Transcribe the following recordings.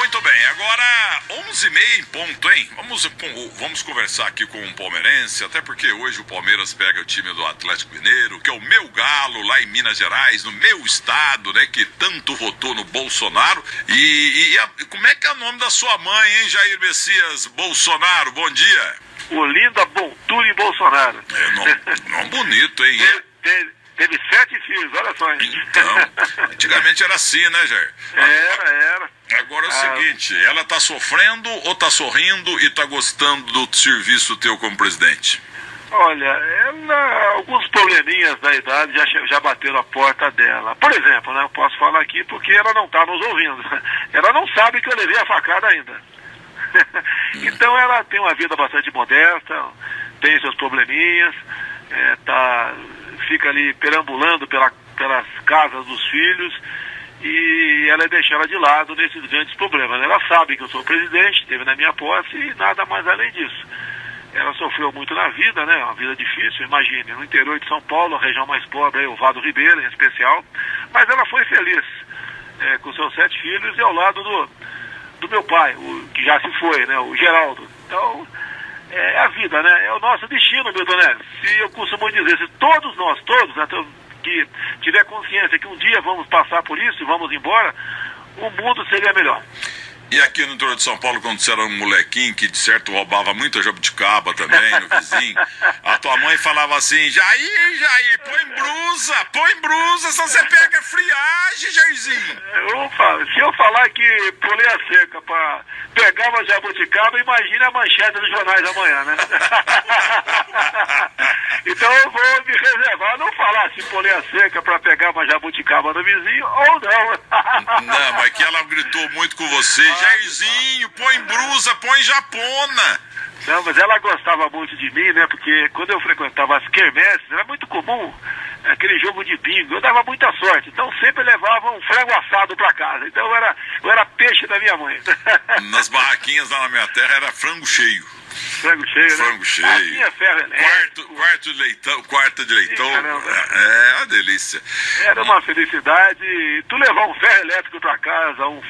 Muito bem, agora 11h30 em ponto, hein? Vamos conversar aqui com um palmeirense, até porque hoje o Palmeiras pega o time do Atlético Mineiro, que é o meu galo lá em Minas Gerais, no meu estado, né, que tanto votou no Bolsonaro. Como é que é o nome da sua mãe, hein, Jair Messias Bolsonaro? Bom dia. Olinda Bonturi Bolsonaro. Nome bonito, hein? Teve 7 filhos, olha só. Então, antigamente era assim, né, Jair? Era. Agora é o seguinte, ela tá sofrendo ou tá sorrindo e tá gostando do serviço teu como presidente? Olha, alguns probleminhas da idade já bateram a porta dela. Por exemplo, né, eu posso falar aqui porque ela não tá nos ouvindo. Ela não sabe que eu levei a facada ainda. Então ela tem uma vida bastante modesta, tem seus probleminhas, fica ali perambulando pelas casas dos filhos e ela é deixada de lado nesses grandes problemas. Ela sabe que eu sou presidente, esteve na minha posse e nada mais além disso. Ela sofreu muito na vida, né? Uma vida difícil, imagine, no interior de São Paulo, a região mais pobre, aí, o Vado Ribeira em especial, mas ela foi feliz com seus 7 filhos e ao lado do meu pai, que já se foi, né? O Geraldo. Então, é a vida, né? É o nosso destino, meu Donélio. Se eu costumo dizer, se todos nós, né, que tiver consciência que um dia vamos passar por isso e vamos embora, o mundo seria melhor. E aqui no interior de São Paulo, quando você era um molequinho que de certo roubava muita jabuticaba também, no vizinho, a tua mãe falava assim, Jair, põe brusa, senão você pega friagem, Jairzinho. Se eu falar que pulei a cerca pra pegar uma jabuticaba, imagina a manchete dos jornais amanhã, né? Então eu vou me reservar, não falar se pulei a cerca pra pegar uma jabuticaba no vizinho ou não. Não, mas que ela gritou muito com você, Jairzinho, põe brusa, põe japona. Não, mas ela gostava muito de mim, né? Porque quando eu frequentava as quermesses, era muito comum aquele jogo de bingo. Eu dava muita sorte, então sempre levava um frango assado pra casa. Então eu era peixe da minha mãe. Nas barraquinhas lá na minha terra era frango cheio. Frango cheio, né? Frango cheio. Tinha ferro elétrico. Quarto de leitão. É uma delícia. Era uma felicidade. Tu levar um ferro elétrico pra casa, um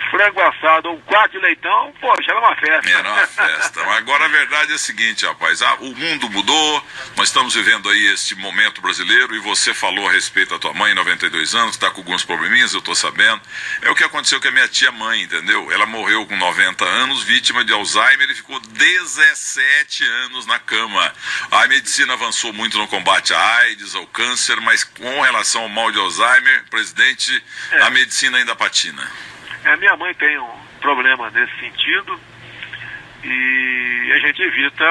frango assado, um quarto de leitão, poxa, era uma festa. Era uma festa. Mas agora a verdade é a seguinte, rapaz. O mundo mudou, nós estamos vivendo aí este momento brasileiro e você falou a respeito da tua mãe, 92 anos, que tá com alguns probleminhas, eu tô sabendo. É o que aconteceu com a minha tia mãe, entendeu? Ela morreu com 90 anos, vítima de Alzheimer e ficou 17 anos na cama. A medicina avançou muito no combate à AIDS, ao câncer, mas com relação ao mal de Alzheimer, presidente, a medicina ainda patina. Minha mãe tem um problema nesse sentido e a gente evita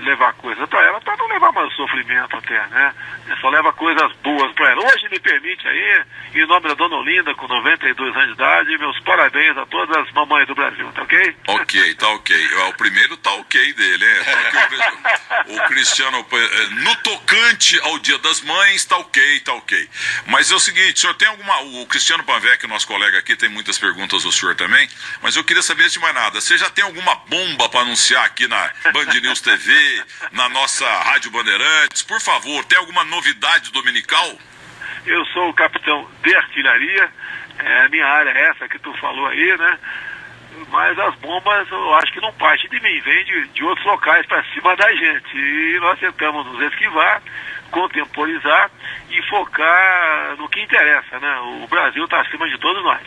levar coisa para ela, para não levar mais sofrimento até, né? Só leva coisas boas para ela. Hoje me permite aí, em nome da Dona Olinda, com 92 anos de idade, meus parabéns a todas as mamães do Brasil, tá ok? Ok, tá ok. O primeiro tá ok dele, hein? O Cristiano, no tocante ao Dia das Mães, tá ok. Mas é o seguinte, o senhor tem o Cristiano Panvec, nosso colega aqui, tem muitas perguntas do senhor também, mas eu queria saber de mais nada. Você já tem alguma bomba para anunciar aqui na Band News TV, na nossa Rádio Bandeirantes? Por favor, tem alguma novidade dominical? Eu sou o capitão de artilharia, a minha área é essa que tu falou aí, né? Mas as bombas eu acho que não partem de mim, vem de outros locais para cima da gente. E nós tentamos nos esquivar, contemporizar e focar no que interessa, né? O Brasil está acima de todos nós.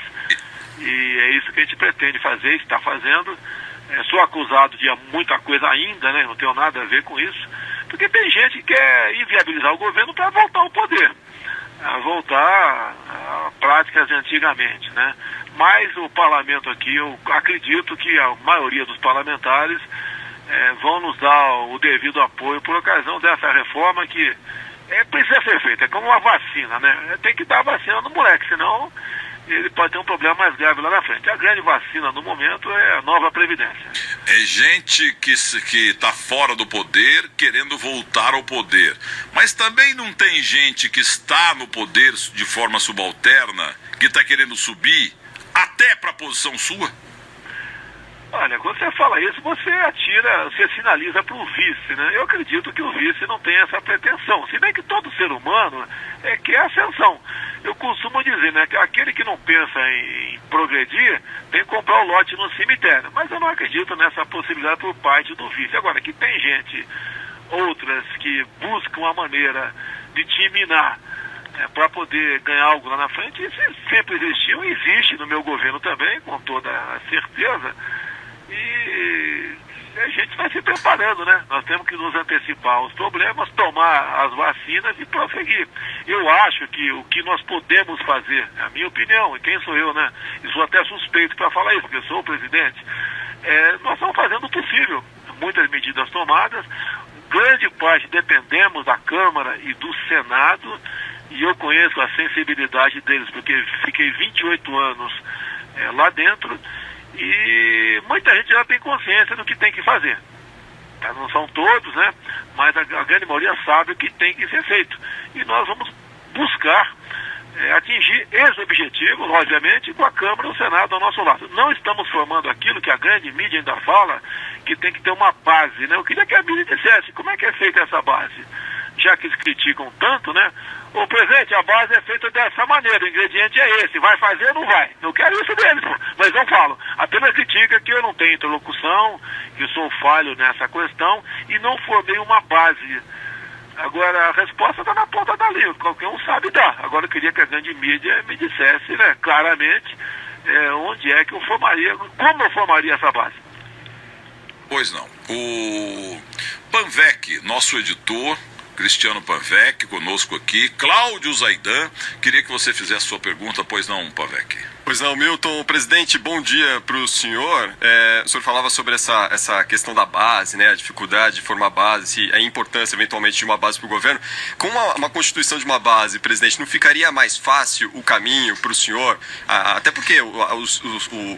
E é isso que a gente pretende fazer, está fazendo. Sou acusado de muita coisa ainda, né? Não tenho nada a ver com isso. Porque tem gente que quer inviabilizar o governo para voltar ao poder, voltar a práticas de antigamente, né? Mas o parlamento aqui, eu acredito que a maioria dos parlamentares vão nos dar o devido apoio por ocasião dessa reforma que precisa ser feita. É como uma vacina, né? Tem que dar a vacina no moleque, senão ele pode ter um problema mais grave lá na frente. A grande vacina no momento é a nova Previdência. É gente que está fora do poder querendo voltar ao poder. Mas também não tem gente que está no poder de forma subalterna, que está querendo subir até para a posição sua? Olha, quando você fala isso, você sinaliza para o vice, né? Eu acredito que o vice não tem essa pretensão, se bem que todo ser humano quer ascensão. Eu costumo dizer, né, que aquele que não pensa em progredir tem que comprar o lote no cemitério. Mas eu não acredito nessa possibilidade por parte do vice. Agora, que tem gente, outras, que buscam uma maneira de te minar para poder ganhar algo lá na frente, isso sempre existiu e existe no meu governo também, com toda a certeza. E a gente vai se preparando, né? Nós temos que nos antecipar aos problemas, tomar as vacinas e prosseguir. Eu acho que o que nós podemos fazer, a minha opinião, e quem sou eu, né? E sou até suspeito para falar isso, porque eu sou o presidente, nós estamos fazendo o possível. Muitas medidas tomadas, grande parte dependemos da Câmara e do Senado, e eu conheço a sensibilidade deles, porque fiquei 28 anos lá dentro, e muita gente já tem consciência do que tem que fazer. Não são todos, né? Mas a grande maioria sabe o que tem que ser feito. E nós vamos buscar atingir esse objetivo, obviamente, com a Câmara e o Senado ao nosso lado. Não estamos formando aquilo que a grande mídia ainda fala, que tem que ter uma base, né? Eu queria que a mídia dissesse como é que é feita essa base. Já que eles criticam tanto, né? Ô, presidente, a base é feita dessa maneira, o ingrediente é esse, vai fazer ou não vai? Eu quero isso deles, pô. Mas não falo. Apenas critica que eu não tenho interlocução, que sou falho nessa questão e não formei uma base. Agora, a resposta está na ponta da língua, qualquer um sabe dar. Agora, eu queria que a grande mídia me dissesse, né, claramente, onde é que eu formaria, como eu formaria essa base. Pois não. O Panvec, nosso editor, Cristiano Panvec, conosco aqui. Cláudio Zaidan, queria que você fizesse sua pergunta, pois não, Panvec? Pois não, Milton. Presidente, bom dia para o senhor. O senhor falava sobre essa questão da base, né, a dificuldade de formar base, a importância, eventualmente, de uma base para o governo. Com uma constituição de uma base, presidente, não ficaria mais fácil o caminho para o senhor? Até porque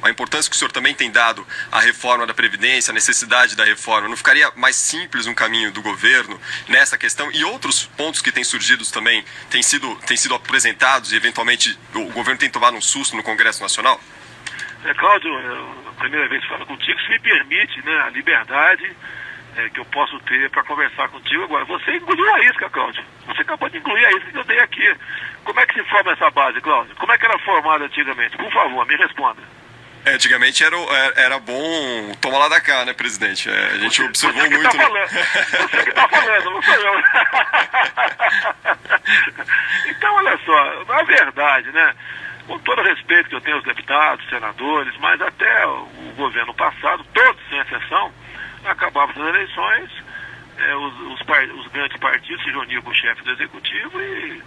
a importância que o senhor também tem dado à reforma da Previdência, a necessidade da reforma, não ficaria mais simples um caminho do governo nessa questão? E outros pontos que têm surgido também têm sido apresentados e, eventualmente, o governo tem tomado um susto no Congresso Nacional? Cláudio, a primeira vez que falo contigo, se me permite, né, a liberdade que eu posso ter para conversar contigo. Agora, você engoliu a isca, Cláudio. Você acabou de engolir a isca que eu dei aqui. Como é que se forma essa base, Cláudio? Como é que era formada antigamente? Por favor, me responda. Antigamente era bom tomar lá da cá, né, presidente? A gente observou você que muito. Você que está falando, não sou eu. Então, olha só, na verdade, né, com todo o respeito que eu tenho aos deputados, senadores, mas até o governo passado, todos sem exceção, acabavam as eleições, os grandes partidos se reuniam com o chefe do executivo e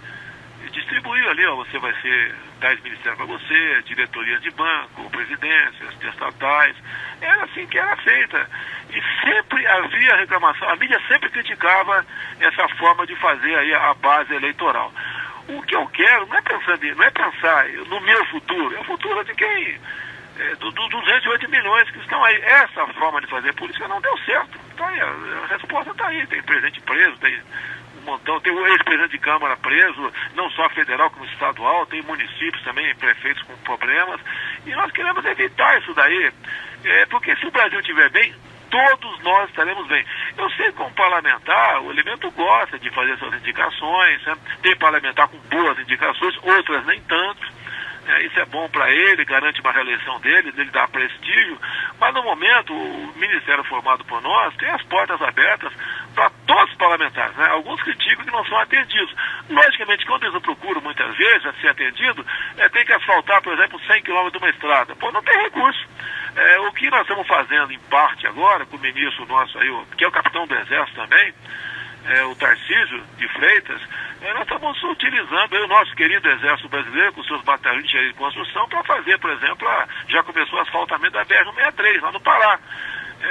distribuíam ali, ó, você vai ser 10 ministérios para você, diretorias de banco, presidências, estatais. Era assim que era feita. E sempre havia reclamação, a mídia sempre criticava essa forma de fazer aí a base eleitoral. O que eu quero não é pensar no meu futuro, é o futuro de quem? Dos 208 milhões que estão aí. Essa forma de fazer política não deu certo. Então, a resposta está aí. Tem presidente preso, tem um montão, tem o ex-presidente de Câmara preso, não só federal como estadual, tem municípios também, prefeitos com problemas. E nós queremos evitar isso daí. Porque se o Brasil estiver bem, todos nós estaremos bem. Eu sei que como parlamentar, o elemento gosta de fazer suas indicações, né? Tem parlamentar com boas indicações, outras nem tanto. Isso é bom para ele, garante uma reeleição dele dá prestígio, mas no momento o Ministério formado por nós tem as portas abertas para todos os parlamentares, né? Alguns criticam que não são atendidos. Logicamente, quando eles não procuram muitas vezes a ser atendido, tem que asfaltar, por exemplo, 100 km de uma estrada. Pô, não tem recurso. O que nós estamos fazendo em parte agora, com o ministro nosso aí, que é o capitão do Exército também, o Tarcísio de Freitas, nós estamos utilizando o nosso querido Exército Brasileiro, com seus batalhões de construção, para fazer, por exemplo, já começou o asfaltamento da BR-163, lá no Pará.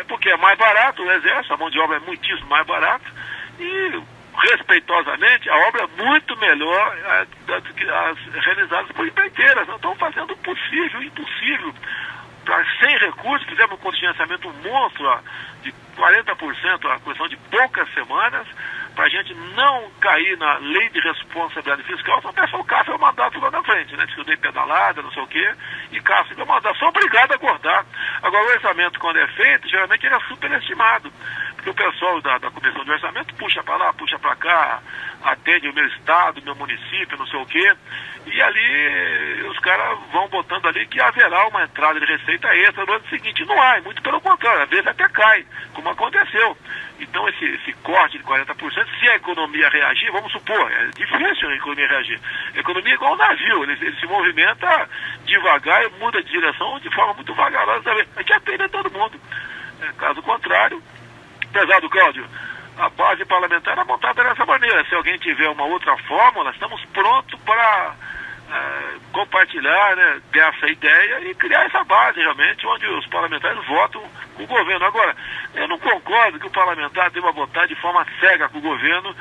Porque é mais barato o Exército, a mão de obra é muitíssimo mais barata, e, respeitosamente, a obra é muito melhor do que as realizadas por empreiteiras. Nós estamos fazendo o possível, o impossível. Sem recursos, fizemos um contingenciamento monstro de 40%, a questão de poucas semanas, para a gente não cair na lei de responsabilidade fiscal. Só peça o CAF é o mandato lá na frente, né? Diz que eu dei pedalada, não sei o quê, e CAF é o mandato. Sou obrigado a acordar. Agora, o orçamento, quando é feito, geralmente ele é superestimado. Porque o pessoal da Comissão de Orçamento puxa para lá, puxa para cá, atende o meu estado, o meu município, não sei o quê. E ali os caras vão botando ali que haverá uma entrada de receita extra no ano seguinte. Não há, muito pelo contrário, às vezes até cai, como aconteceu. Então esse corte de 40%, se a economia reagir, vamos supor, é difícil a economia reagir. A economia é igual um navio, ele se movimenta devagar e muda de direção de forma muito vagarosa também. A gente atende a todo mundo. Caso contrário, pesado Cláudio, a base parlamentar é montada dessa maneira. Se alguém tiver uma outra fórmula, estamos prontos para compartilhar, né, dessa ideia e criar essa base realmente onde os parlamentares votam com o governo. Agora, eu não concordo que o parlamentar deva votar de forma cega com o governo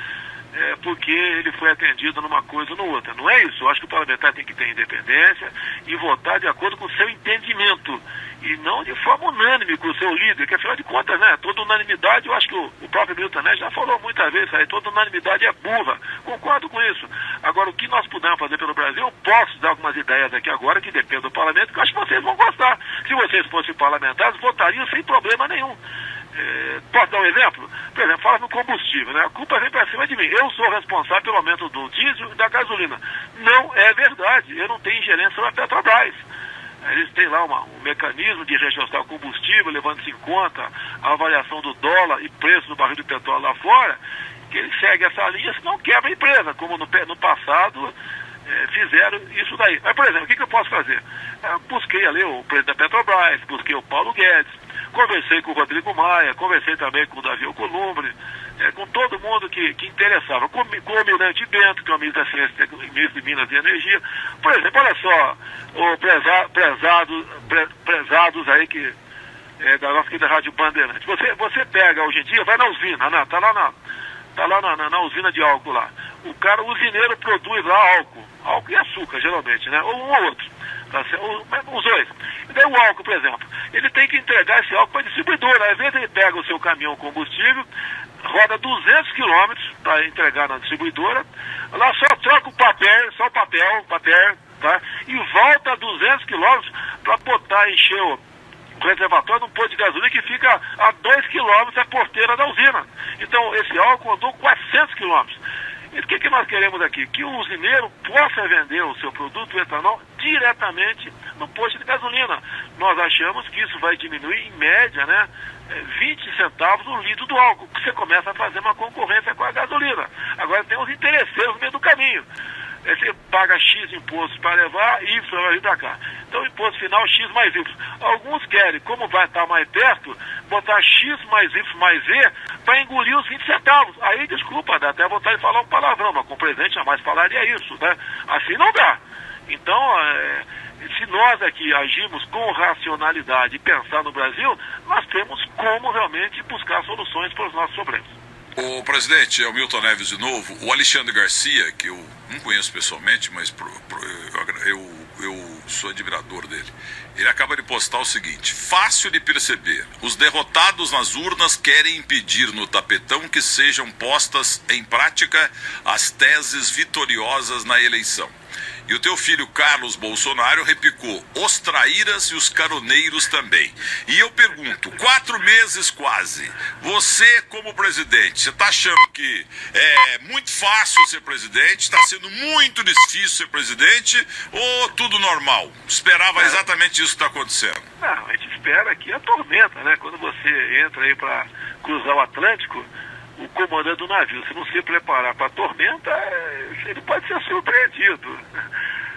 porque ele foi atendido numa coisa ou no outra. Não é isso. Eu acho que o parlamentar tem que ter independência e votar de acordo com o seu entendimento e não de forma unânime com o seu líder, que afinal de contas, né, toda unanimidade, eu acho que o próprio Milton Neves já falou muitas vezes aí, toda unanimidade é burra. Concordo com isso. Agora, o que nós pudermos fazer pelo Brasil, eu posso dar algumas ideias aqui agora que dependem do parlamento, que eu acho que vocês vão gostar. Se vocês fossem parlamentares, votariam sem problema nenhum. Posso dar um exemplo? Por exemplo, fala no combustível, né? A culpa vem para cima de mim. Eu sou responsável pelo aumento do diesel e da gasolina. Não é verdade. Eu não tenho ingerência sobre a Petrobras. Eles têm lá um mecanismo de reajustar o combustível, levando-se em conta a variação do dólar e preço do barril de petróleo lá fora, que eles seguem essa linha, senão quebra a empresa, como no passado fizeram isso daí. Mas, por exemplo, o que eu posso fazer? Busquei ali o presidente da Petrobras, busquei o Paulo Guedes, conversei com o Rodrigo Maia, conversei também com o Davi Alcolumbre, com todo mundo que interessava, com o Almirante Bento, que é o ministro da Ciência, ministro de Minas e Energia. Por exemplo, olha só, prezados aí que da nossa querida Rádio Bandeirantes. Você pega hoje em dia, vai na usina, né? Tá lá na usina de álcool lá. O usineiro produz lá álcool e açúcar, geralmente, né? Ou um ou outro. Tá certo? Os dois. E daí o álcool, por exemplo, ele tem que entregar esse álcool para a distribuidora. Às vezes ele pega o seu caminhão combustível, roda 200 quilômetros para entregar na distribuidora, lá só troca o papel, tá? E volta 200 quilômetros para botar, encher o reservatório num posto de gasolina que fica a 2 quilômetros da porteira da usina. Então esse álcool andou 400 quilômetros. E o que nós queremos aqui? Que o usineiro possa vender o seu produto, o etanol, diretamente no posto de gasolina. Nós achamos que isso vai diminuir, em média, né, 20 centavos o litro do álcool, que você começa a fazer uma concorrência com a gasolina. Agora tem os interesseiros no meio do caminho. Você paga X impostos para levar, Y vai vir para cá. Então o imposto final X mais Y. Alguns querem, como vai estar mais perto, botar X mais Y mais Z para engolir os 20 centavos. Aí, desculpa, dá até vontade de falar um palavrão, mas com o presidente jamais falaria isso, né? Assim não dá. Então, se nós aqui agirmos com racionalidade e pensar no Brasil, nós temos como realmente buscar soluções para os nossos problemas. O presidente, é o Milton Neves de novo. O Alexandre Garcia, que eu não conheço pessoalmente, mas eu sou admirador dele. Ele acaba de postar o seguinte: fácil de perceber, os derrotados nas urnas querem impedir no tapetão que sejam postas em prática as teses vitoriosas na eleição. E o teu filho Carlos Bolsonaro repicou: os traíras e os caroneiros também. E eu pergunto, 4 meses quase, você como presidente, você está achando que é muito fácil ser presidente, está sendo muito difícil ser presidente, ou tudo normal? Esperava exatamente isso que está acontecendo? Não, a gente espera que a tormenta, né? Quando você entra aí para cruzar o Atlântico, o comandante do navio, se não se preparar para a tormenta, ele pode ser surpreendido.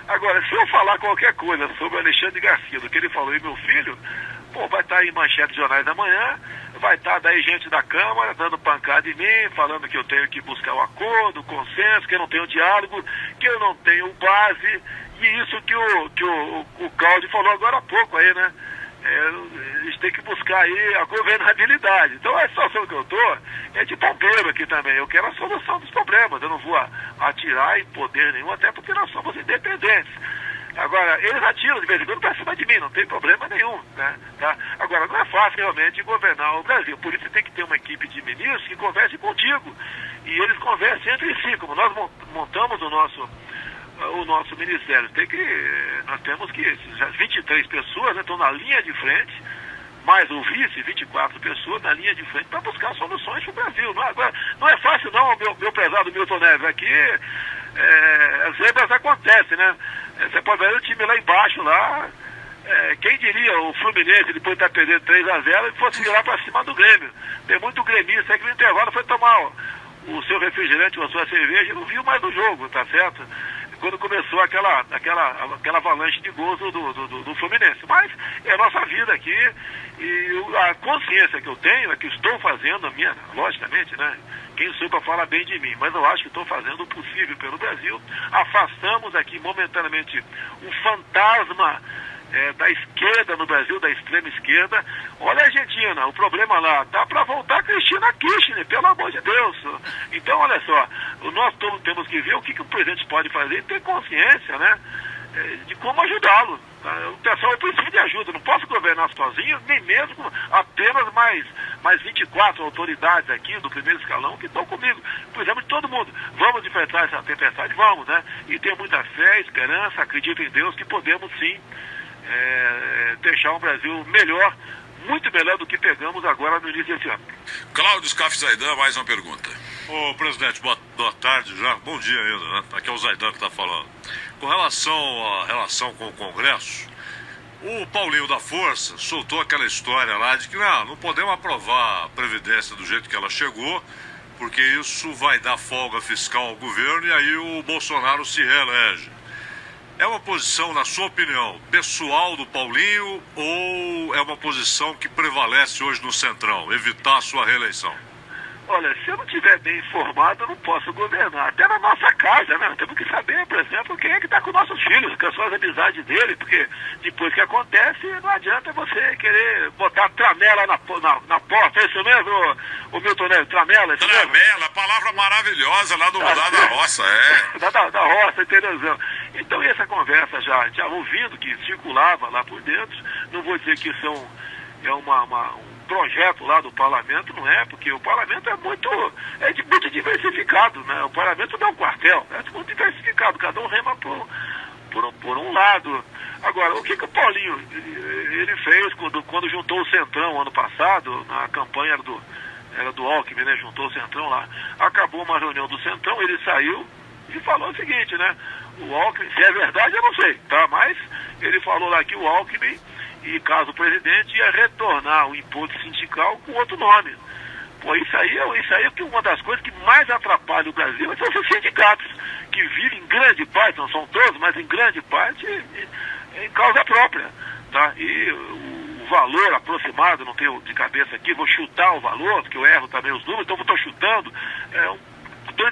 Agora, se eu falar qualquer coisa sobre o Alexandre Garcia, do que ele falou e meu filho, vai estar em manchete de jornais da manhã, vai estar daí gente da Câmara dando pancada em mim, falando que eu tenho que buscar o acordo, o consenso, que eu não tenho diálogo, que eu não tenho base, e isso que o Cláudio falou agora há pouco aí, né? A gente tem que buscar aí a governabilidade. Então a situação que eu estou é de bombeiro aqui também. Eu quero a solução dos problemas. Eu não vou atirar em poder nenhum, até porque nós somos independentes. Agora, eles atiram de vez em quando para cima de mim, não tem problema nenhum, né? Tá? Agora, não é fácil realmente governar o Brasil. Por isso tem que ter uma equipe de ministros que converse contigo. E eles conversem entre si. Como nós montamos o nosso ministério, nós temos que, 23 pessoas, né, estão na linha de frente, mais o vice, 24 pessoas na linha de frente para buscar soluções para o Brasil. Não é fácil não, meu prezado Milton Neves, aqui as zebras acontecem, né? Você pode ver o time lá embaixo, lá, quem diria o Fluminense, depois de estar perdendo 3-0, e fosse virar para cima do Grêmio. Tem muito gremista aí que no intervalo foi tomar o seu refrigerante ou a sua cerveja e não viu mais o jogo, tá certo? Quando começou aquela avalanche de gols do Fluminense. Mas é a nossa vida aqui e a consciência que eu tenho é que estou fazendo a minha, logicamente, né? Quem sou para falar bem de mim, mas eu acho que estou fazendo o possível pelo Brasil. Afastamos aqui momentaneamente um fantasma da esquerda no Brasil, da extrema esquerda. Olha a Argentina, o problema lá, tá para voltar a Cristina Kirchner, pelo amor de Deus. Então, olha só, nós todos temos que ver o que o presidente pode fazer e ter consciência, né, de como ajudá-lo. O pessoal precisa de ajuda, não posso governar sozinho, nem mesmo apenas mais 24 autoridades aqui do primeiro escalão que estão comigo. Precisamos de todo mundo. Vamos enfrentar essa tempestade? Vamos, né? E ter muita fé, esperança, acredito em Deus que podemos sim deixar um Brasil melhor, muito melhor do que pegamos agora no início desse ano. Cláudio Scaf Zaidan, mais uma pergunta. Ô, presidente, boa tarde já. Bom dia ainda, né? Aqui é o Zaidan que está falando. Com relação à relação com o Congresso, o Paulinho da Força soltou aquela história lá de que não podemos aprovar a Previdência do jeito que ela chegou, porque isso vai dar folga fiscal ao governo e aí o Bolsonaro se reelege. É uma posição, na sua opinião, pessoal do Paulinho ou é uma posição que prevalece hoje no Centrão, evitar a sua reeleição? Olha, se eu não estiver bem informado, eu não posso governar. Até na nossa casa, né? Temos que saber, por exemplo, quem é que está com nossos filhos, quais são as amizades dele, porque depois que acontece, não adianta você querer botar tramela na porta. É isso mesmo, o Milton Neves? Tramela, isso mesmo? Tramela, palavra maravilhosa lá da roça, da roça, interiorzão. Então, e essa conversa já ouvindo, que circulava lá por dentro, não vou dizer que isso é um projeto lá do parlamento, não é, porque o parlamento é muito diversificado, né? O parlamento não é um quartel, é muito diversificado, cada um rema por um lado. Agora, o que o Paulinho ele fez quando juntou o Centrão ano passado, na campanha era do Alckmin, né? Juntou o Centrão lá, acabou uma reunião do Centrão, ele saiu e falou o seguinte, né? O Alckmin, se é verdade eu não sei, tá? Mas ele falou lá que o Alckmin, e caso o presidente, ia retornar o imposto sindical com outro nome. Pô, isso aí é que uma das coisas que mais atrapalha o Brasil são os sindicatos, que vivem em grande parte, não são todos, mas em grande parte em causa própria, tá? E o valor aproximado, não tenho de cabeça aqui, vou chutar o valor, porque eu erro também os números, então estou chutando,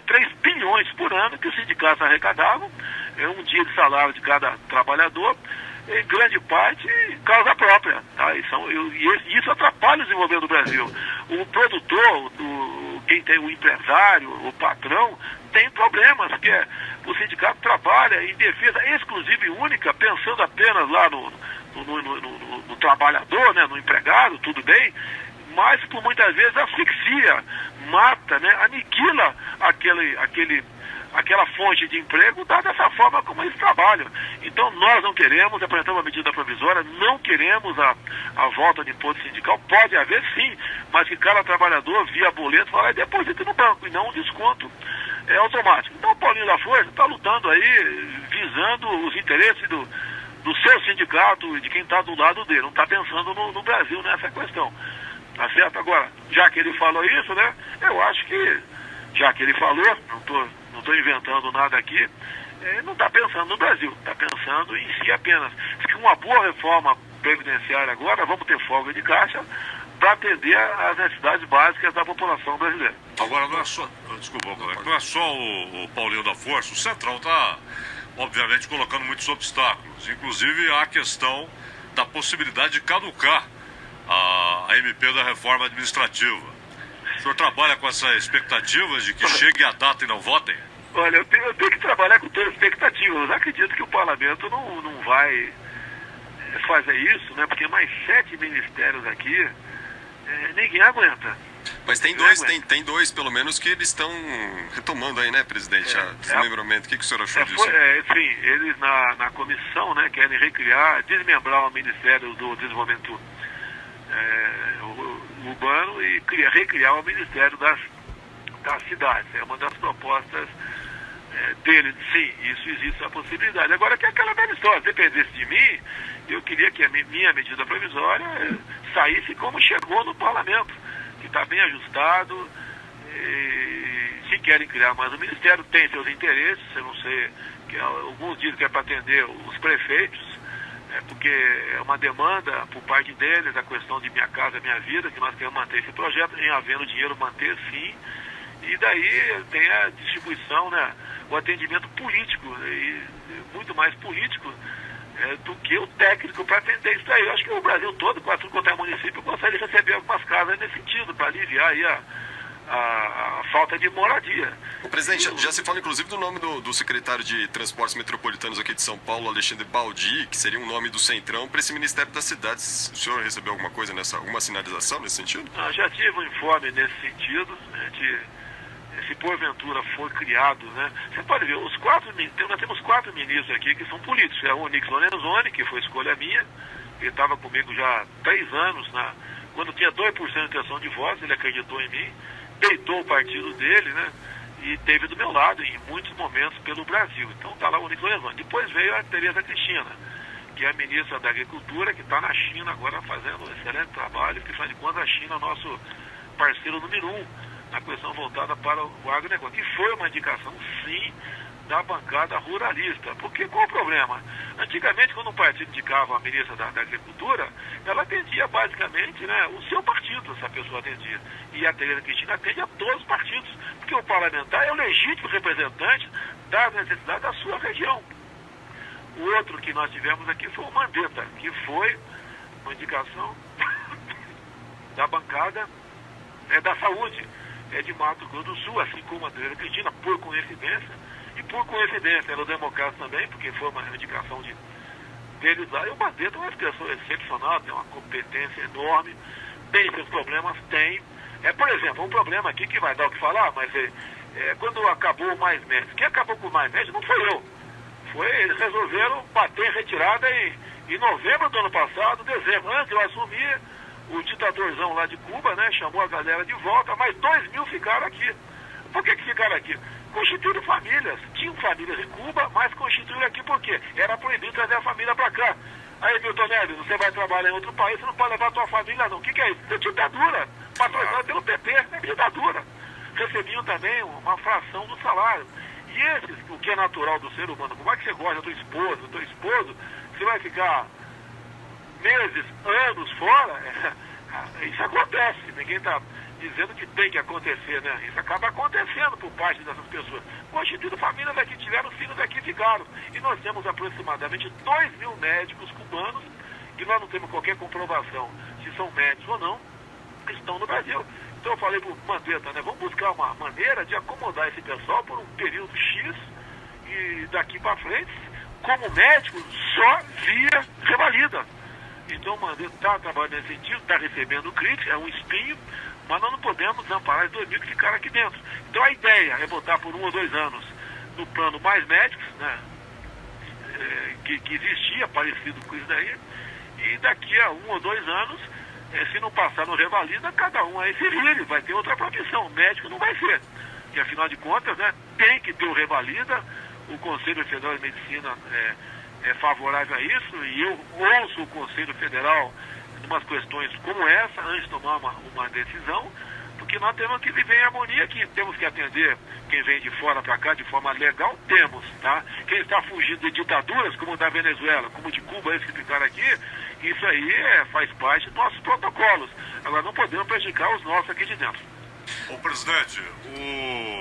3 bilhões por ano que os sindicatos arrecadavam, um dia de salário de cada trabalhador, em grande parte causa própria, tá? E isso atrapalha o desenvolvimento do Brasil. O produtor, quem tem o empresário, o patrão, tem problemas, porque o sindicato trabalha em defesa exclusiva e única, pensando apenas lá no trabalhador, né, no empregado, tudo bem, mas por muitas vezes asfixia, mata, né, aniquila aquela fonte de emprego, dada essa forma como eles trabalham. Então nós não queremos, apresentamos a medida provisória, não queremos a volta de imposto sindical, pode haver sim, mas que cada trabalhador via boleto vai deposita no banco e não um desconto automático. Então o Paulinho da Força está lutando aí, visando os interesses do seu sindicato e de quem está do lado dele, não está pensando no Brasil nessa questão. Tá certo? Agora, já que ele falou isso, né, eu acho que, já que ele falou, não estou inventando nada aqui, não está pensando no Brasil, está pensando em si apenas. Diz que uma boa reforma previdenciária agora, vamos ter folga de caixa para atender às necessidades básicas da população brasileira. Agora, não é só, desculpa, não é só o Paulinho da Força, o Centrão está, obviamente, colocando muitos obstáculos, inclusive a questão da possibilidade de caducar a MP da reforma administrativa. O senhor trabalha com essa expectativa de que chegue a data e não votem? Olha, eu tenho que trabalhar com toda expectativa. Eu acredito que o parlamento não vai fazer isso, né? Porque mais 7 ministérios aqui, ninguém aguenta. Mas tem dois, pelo menos, que eles estão retomando aí, né, presidente? Desmembramento. O que o senhor achou disso? Sim, eles na comissão, né, querem recriar, desmembrar o Ministério do Desenvolvimento urbano e recriar o Ministério das Cidades. É uma das propostas dele. Sim, isso existe a possibilidade. Agora, que é aquela velha história, se dependesse de mim, eu queria que a minha medida provisória saísse como chegou no parlamento, que está bem ajustado. Se querem criar mais um ministério, tem seus interesses, eu não sei, alguns dizem que é para atender os prefeitos, porque é uma demanda por parte deles, a questão de Minha Casa Minha Vida, que nós queremos manter esse projeto, em havendo dinheiro, manter sim, e daí tem a distribuição, né, o atendimento político, e muito mais político do que o técnico para atender isso aí. Eu acho que o Brasil todo, quase quanto é município, consegue receber algumas casas nesse sentido, para aliviar aí a falta de moradia. Presidente, já se fala inclusive do nome do secretário de Transportes Metropolitanos aqui de São Paulo, Alexandre Baldi, que seria um nome do Centrão para esse Ministério das Cidades. O senhor recebeu alguma coisa alguma sinalização nesse sentido? Já tive um informe nesse sentido, se porventura for criado, né? Você pode ver, nós temos 4 ministros aqui que são políticos. É o Onyx Lorenzoni, que foi escolha minha, ele estava comigo já há 3 anos, quando tinha 2% de intenção de votos, ele acreditou em mim, deitou o partido dele, né? E esteve do meu lado em muitos momentos pelo Brasil. Então está lá o Onyx Lorenzoni. Depois veio a Tereza Cristina, que é a ministra da Agricultura, que está na China agora fazendo um excelente trabalho, porque afinal de contas a China é o nosso parceiro número 1 na questão voltada para o agronegócio. E foi uma indicação, sim, da bancada ruralista. Porque qual o problema? Antigamente, quando um partido indicava a ministra da Agricultura, ela atendia basicamente, né, o seu partido, essa pessoa atendia. E a Tereza Cristina atende a todos os partidos, porque o parlamentar é o legítimo representante das necessidades da sua região. O outro que nós tivemos aqui foi o Mandetta, que foi uma indicação da bancada da saúde, de Mato Grosso do Sul, assim como a Tereza Cristina, por coincidência, e por coincidência era o Democrata também, porque foi uma indicação deles lá. E o Mandetta é uma pessoa excepcional, tem uma competência enorme, tem seus problemas, tem. Por exemplo, um problema aqui que vai dar o que falar, mas quando acabou o Mais Médicos, quem acabou com o Mais Médicos não foi eu. Eles resolveram bater em retirada em novembro do ano passado, dezembro. Antes eu assumi, o ditadorzão lá de Cuba, né, chamou a galera de volta, mas 2.000 ficaram aqui. Por que ficaram aqui? Constituíram famílias. Tinham famílias em Cuba, mas constituíram aqui por quê? Era proibido trazer a família para cá. Aí, Milton Neves, você vai trabalhar em outro país, você não pode levar a tua família, não. O que é isso? É ditadura. Patrocinado pelo PP, é ditadura. Recebiam também uma fração do salário. E esses, o que é natural do ser humano, como é que você gosta da tua esposa, do teu esposo, você vai ficar meses, anos fora, isso acontece. Ninguém está dizendo que tem que acontecer, né? Isso acaba acontecendo por parte dessas pessoas. Constituíram famílias daqui, tiveram filhos daqui, ficaram. E nós temos aproximadamente 2.000 médicos cubanos, que nós não temos qualquer comprovação se são médicos ou não, que estão no Brasil. Então eu falei para o Mandetta, né? Vamos buscar uma maneira de acomodar esse pessoal por um período X e daqui para frente, como médico, só via revalida. Então o Mandetta está trabalhando nesse sentido, está recebendo crítica, é um espinho, mas nós não podemos desamparar os 2.000 que ficaram aqui dentro. Então a ideia é botar por 1 ou 2 anos no plano Mais Médicos, né, que existia, parecido com isso daí, e daqui a 1 ou 2 anos, se não passar no revalida, cada um aí se vire, vai ter outra profissão, o médico não vai ser. E afinal de contas, né, tem que ter o revalida, o Conselho Federal de Medicina é favorável a isso, e eu ouço o Conselho Federal em umas questões como essa, antes de tomar uma decisão, porque nós temos que viver em harmonia aqui, temos que atender quem vem de fora para cá de forma legal, temos, tá? Quem está fugindo de ditaduras, como da Venezuela, como de Cuba, esses que ficaram aqui, isso aí faz parte dos nossos protocolos. Agora não podemos prejudicar os nossos aqui de dentro. Ô presidente,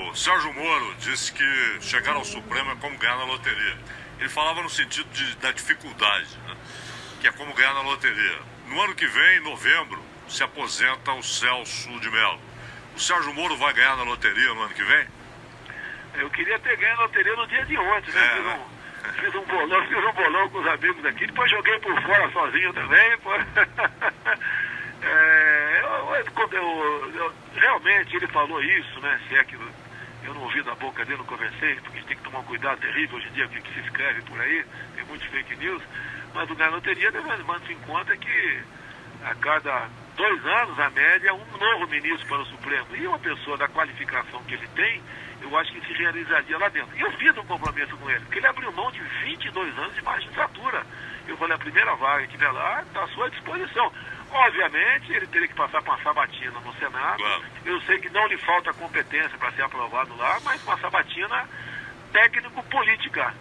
o Sérgio Moro disse que chegar ao Supremo é como ganhar na loteria. Ele falava no sentido da dificuldade, né? Que é como ganhar na loteria. No ano que vem, em novembro, se aposenta o Celso de Mello. O Sérgio Moro vai ganhar na loteria no ano que vem? Eu queria ter ganho na loteria no dia de ontem, né? Fiz um bolão com os amigos aqui, depois joguei por fora sozinho também. Realmente ele falou isso, né? Se é que eu não ouvi da boca dele, não conversei, porque a gente tem que tomar um cuidado terrível hoje em dia com o que se escreve por aí, tem muitos fake news, mas o ganhar na loteria levando em conta que a cada 2 anos, a média, um novo ministro para o Supremo. E uma pessoa da qualificação que ele tem, eu acho que se realizaria lá dentro. E eu fiz um compromisso com ele, porque ele abriu mão de 22 anos de magistratura. Eu falei, a primeira vaga que tiver lá está à sua disposição. Obviamente, ele teria que passar por uma sabatina no Senado. Claro. Eu sei que não lhe falta competência para ser aprovado lá, mas uma sabatina técnico-política,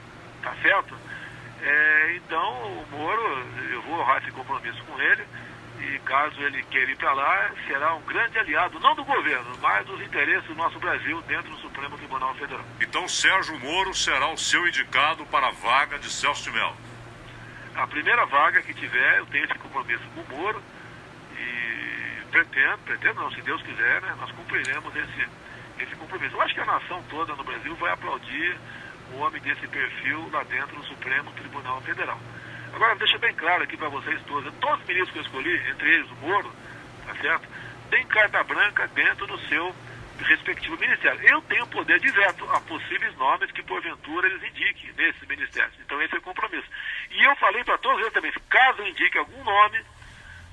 tá certo? Então, o Moro, eu vou honrar esse compromisso com ele, e caso ele queira ir para lá, será um grande aliado, não do governo, mas dos interesses do nosso Brasil dentro do Supremo Tribunal Federal. Então Sérgio Moro será o seu indicado para a vaga de Celso de Mello. A primeira vaga que tiver, eu tenho esse compromisso com o Moro, e pretendo não, se Deus quiser, né, nós cumpriremos esse compromisso. Eu acho que a nação toda no Brasil vai aplaudir um homem desse perfil lá dentro do Supremo Tribunal Federal. Agora, deixa bem claro aqui para vocês todos os ministros que eu escolhi, entre eles o Moro, tá certo? Tem carta branca dentro do seu respectivo ministério. Eu tenho poder de veto a possíveis nomes que, porventura, eles indiquem nesses ministérios. Então, esse é o compromisso. E eu falei para todos eles também, caso indique algum nome,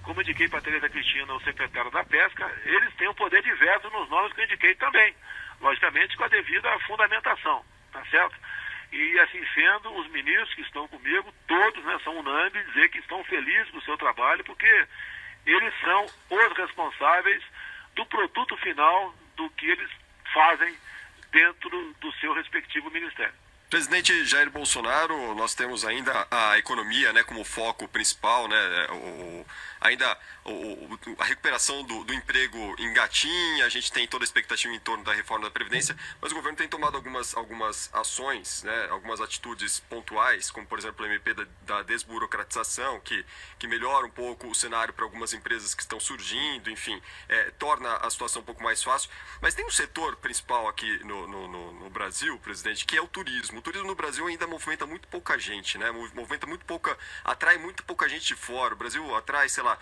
como indiquei para a Tereza Cristina, o secretário da Pesca, eles têm o poder de veto nos nomes que eu indiquei também. Logicamente, com a devida fundamentação, tá certo? E assim sendo, os ministros que estão comigo, todos, né, são unânimes, dizer que estão felizes com o seu trabalho, porque eles são os responsáveis do produto final do que eles fazem dentro do seu respectivo ministério. Presidente Jair Bolsonaro, nós temos ainda a economia, né, como foco principal, né, a recuperação do emprego engatinha, a gente tem toda a expectativa em torno da reforma da Previdência, mas o governo tem tomado algumas ações, né, algumas atitudes pontuais, como por exemplo o MP da desburocratização, que melhora um pouco o cenário para algumas empresas que estão surgindo, enfim, torna a situação um pouco mais fácil. Mas tem um setor principal aqui no Brasil, presidente, que é o turismo. O turismo no Brasil ainda movimenta muito pouca gente, né? Atrai muito pouca gente de fora. O Brasil atrai, sei lá,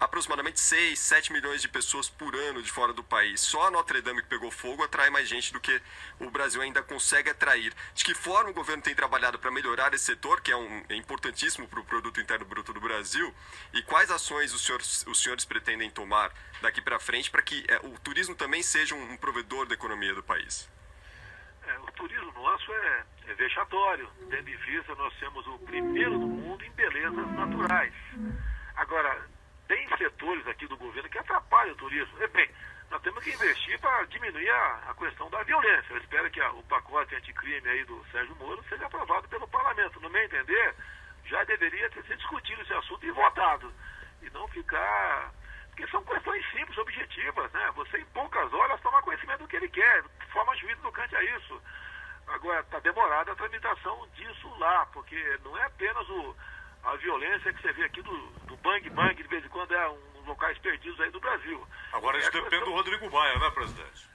aproximadamente 6, 7 milhões de pessoas por ano de fora do país. Só a Notre Dame, que pegou fogo, atrai mais gente do que o Brasil ainda consegue atrair. De que forma o governo tem trabalhado para melhorar esse setor, que é importantíssimo para o Produto Interno Bruto do Brasil, e quais ações os senhores pretendem tomar daqui para frente para que o turismo também seja um provedor da economia do país? O turismo nosso é vexatório, tendo em vista nós temos o primeiro do mundo em belezas naturais. Agora, tem setores aqui do governo que atrapalham o turismo. Bem, nós temos que investir para diminuir a questão da violência. Eu espero que o pacote anticrime aí do Sérgio Moro seja aprovado pelo parlamento. No meu entender, já deveria ter sido discutido esse assunto e votado. E não ficar... Porque são questões simples, objetivas, né? Você, em poucas horas, toma conhecimento do que ele quer, de forma juízo no cante a isso. Agora, está demorada a tramitação disso lá, porque não é apenas a violência que você vê aqui do bang-bang, de vez em quando uns locais perdidos aí do Brasil. Agora isso depende do Rodrigo Maia, né, presidente?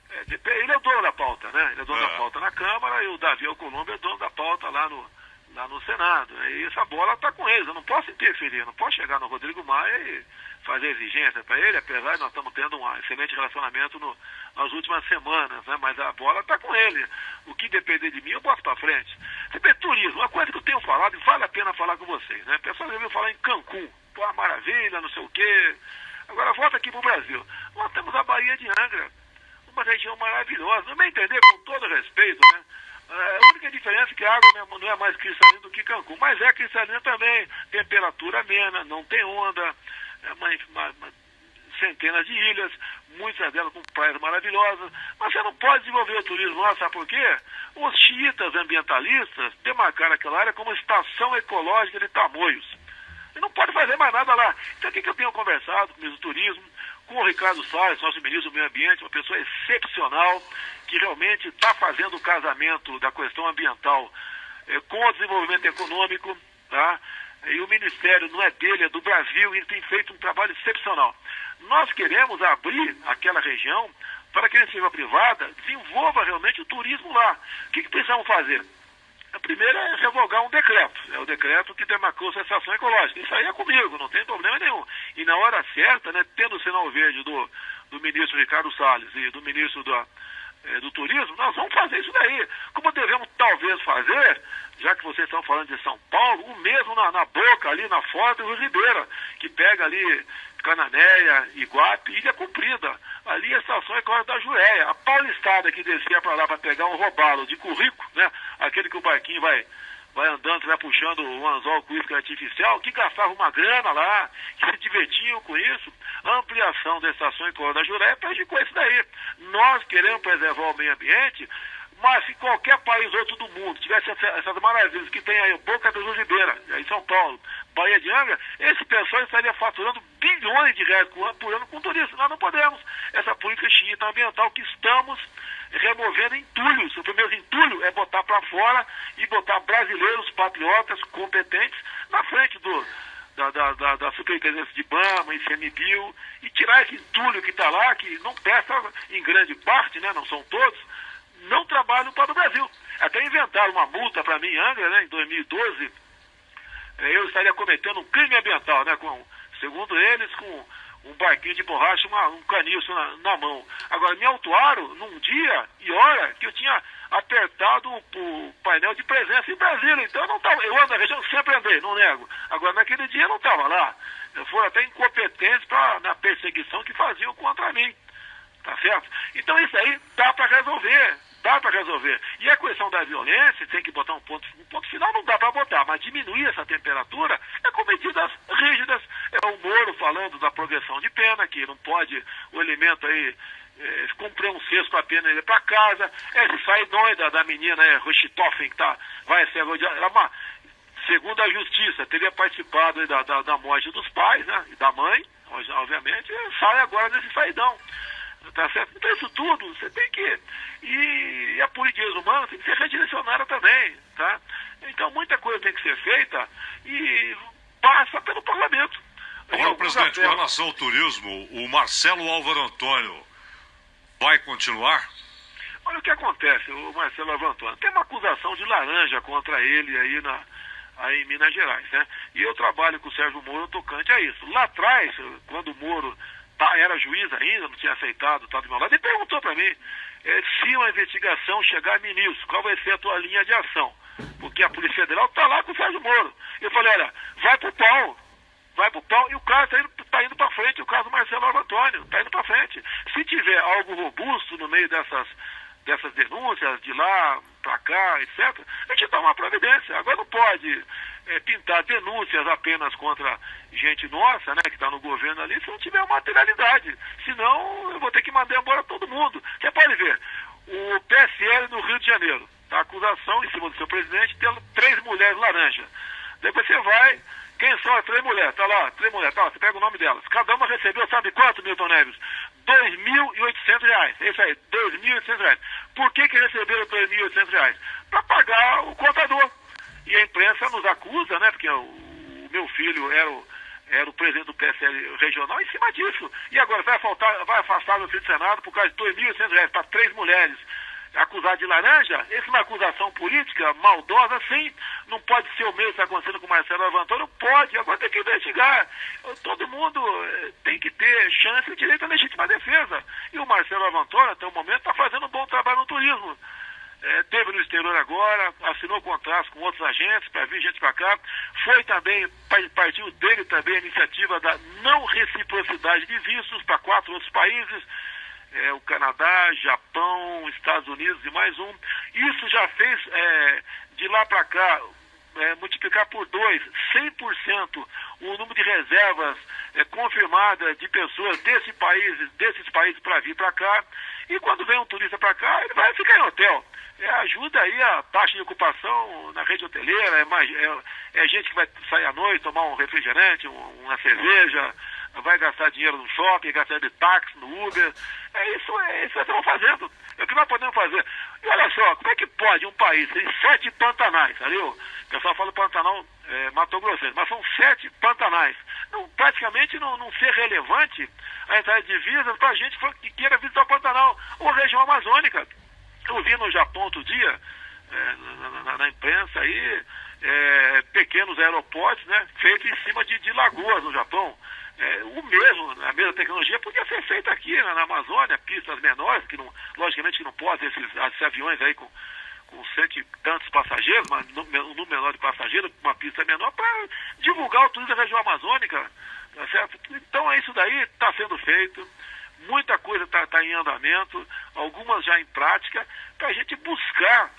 Ele é o dono da pauta, né? Ele é dono da pauta na Câmara, e o Davi Alcolumbre é dono da pauta lá no Senado. E essa bola está com eles, eu não posso interferir, eu não posso chegar no Rodrigo Maia e fazer exigência para ele, apesar de nós estamos tendo um excelente relacionamento nas últimas semanas, né? Mas a bola está com ele. O que depender de mim, eu boto para frente. Você vê turismo, uma coisa que eu tenho falado e vale a pena falar com vocês, né? O pessoal já ouviu falar em Cancún, pô, maravilha, não sei o quê. Agora volta aqui para o Brasil. Nós temos a Baía de Angra, uma região maravilhosa, não me entender, com todo respeito, né? A única diferença é que a água não é mais cristalina do que Cancún, mas é cristalina também, temperatura amena, não tem onda, centenas de ilhas, muitas delas com praias maravilosas, mas você não pode desenvolver o turismo lá, sabe por quê? Os xiitas ambientalistas demarcaram aquela área como estação ecológica de Tamoios. E não pode fazer mais nada lá. Então o que eu tenho conversado com o ministro do Turismo, com o Ricardo Salles, nosso ministro do Meio Ambiente, uma pessoa excepcional, que realmente está fazendo o casamento da questão ambiental com o desenvolvimento econômico, tá? E o ministério não é dele, é do Brasil, e ele tem feito um trabalho excepcional. Nós queremos abrir aquela região para que a iniciativa privada desenvolva realmente o turismo lá. O que precisamos fazer? A primeira é revogar um decreto. É o decreto que demarcou a estação ecológica. Isso aí é comigo, não tem problema nenhum. E na hora certa, né, tendo o sinal verde do ministro Ricardo Salles e do ministro do turismo, nós vamos fazer isso daí. Como devemos talvez fazer, já que vocês estão falando de São Paulo, o mesmo na boca, ali na Foz do Rio Ribeira, que pega ali Cananéia, Iguape, Ilha Comprida. Ali a estação é Córrego da Jureia. A paulistada que descia para lá para pegar um robalo de currículo, né? Aquele que o barquinho vai andando, vai puxando o anzol com isca artificial, que gastava uma grana lá, que se divertiam com isso. A ampliação da estação em Córrego da Jureia prejudicou isso daí. Nós queremos preservar o meio ambiente, mas se qualquer país outro do mundo tivesse essas maravilhas que tem aí, Boca do Rio Ribeira, aí em São Paulo, Baía de Angra, esse pessoal estaria faturando bilhões de reais por ano com turismo. Nós não podemos. Essa política xiita ambiental que estamos removendo entulhos. O primeiro entulho é botar para fora e botar brasileiros, patriotas, competentes, na frente da superintendência de IBAMA, ICMBio, e tirar esse entulho que está lá, que não presta em grande parte, né, não são todos, não trabalham para o Brasil. Até inventaram uma multa para mim em Angra, né, em 2012, eu estaria cometendo um crime ambiental, né, segundo eles, com um barquinho de borracha, um caniço na mão. Agora, me autuaram num dia e hora que eu tinha apertado o painel de presença em Brasília. Então, eu não estava. Eu ando na região, sempre andei, não nego. Agora, naquele dia eu não estava lá. Foram até incompetentes na perseguição que faziam contra mim. Tá certo? Então, isso aí dá para resolver. Dá para resolver. E a questão da violência, tem que botar um ponto final, não dá para botar, mas diminuir essa temperatura é com medidas rígidas. É o Moro falando da progressão de pena, que não pode o elemento aí cumprir um sexto a pena ele para casa. Esse saidão da menina Rochitoffen, que vai ser agora, segundo a justiça, teria participado da morte dos pais, né, e da mãe, obviamente, sai agora nesse saidão. Tá certo? Então isso tudo, você tem que... E a política humana tem que ser redirecionada também, tá? Então muita coisa tem que ser feita e passa pelo parlamento. Agora, presidente, com relação ao turismo, o Marcelo Álvaro Antônio vai continuar? Olha o que acontece, o Marcelo Álvaro Antônio. Tem uma acusação de laranja contra ele aí em Minas Gerais, né? E eu trabalho com o Sérgio Moro tocante a isso. Lá atrás, quando o Moro era juiz ainda, não tinha aceitado, tá do meu lado, ele perguntou para mim se uma investigação chegar a ministro, qual vai ser a tua linha de ação? Porque a Polícia Federal está lá com o Sérgio Moro. Eu falei, olha, vai pro pau, e o caso está indo para frente, o caso do Marcelo Álvaro Antônio, está indo para frente. Se tiver algo robusto no meio dessas denúncias, de lá para cá, etc., a gente toma uma providência. Agora não pode pintar denúncias apenas contra gente nossa, né, que está no governo ali, se não tiver materialidade. Senão eu vou ter que mandar embora todo mundo. Você pode ver, o PSL no Rio de Janeiro, a acusação em cima do seu presidente de ter 3 mulheres laranja. Depois você vai, quem são as 3 mulheres? Tá lá, 3 mulheres, tá lá, você pega o nome delas. Cada uma recebeu, sabe quanto, Milton Neves? R$2.800. É isso aí, R$2.800. Por que receberam R$2.800? Para pagar o contador. E a imprensa nos acusa, né, porque o meu filho era o presidente do PSL regional em cima disso. E agora vai afastar meu filho do Senado por causa de R$2.800 para 3 mulheres. Acusar de laranja, essa é uma acusação política maldosa, sim. Não pode ser o mesmo que está acontecendo com o Marcelo Álvaro Antônio, pode, agora tem que investigar. Todo mundo tem que ter chance e direito à legítima defesa. E o Marcelo Álvaro Antônio, até o momento, está fazendo um bom trabalho no turismo. Teve no exterior agora, assinou contratos com outros agentes para vir gente para cá. Foi também, partiu dele também a iniciativa da não reciprocidade de vistos para 4 outros países. O Canadá, Japão, Estados Unidos e mais um. Isso já fez, de lá para cá, multiplicar por 2, 100% o número de reservas confirmadas de pessoas desses países para vir para cá. E quando vem um turista para cá, ele vai ficar em hotel. Ajuda aí a taxa de ocupação na rede hoteleira, é gente que vai sair à noite, tomar um refrigerante, uma cerveja, vai gastar dinheiro no shopping, gastar de táxi, no Uber. Isso que nós estamos fazendo. É o que nós podemos fazer. E olha só, como é que pode um país tem 7 pantanais, ali o pessoal fala Pantanal Mato Grossense, mas são 7 pantanais. Praticamente não ser relevante a entrada de divisa para a gente que queira visitar o Pantanal ou a região amazônica. Eu vi no Japão outro dia, na imprensa aí, pequenos aeroportos, né, feitos em cima de lagoas no Japão. A mesma tecnologia podia ser feita aqui, né, na Amazônia, pistas menores, que não, logicamente que não podem, esses aviões aí com cento e tantos passageiros, mas um número menor de passageiros, uma pista menor, para divulgar o turismo da região amazônica, tá certo? Então isso daí está sendo feito, muita coisa está em andamento, algumas já em prática, para a gente buscar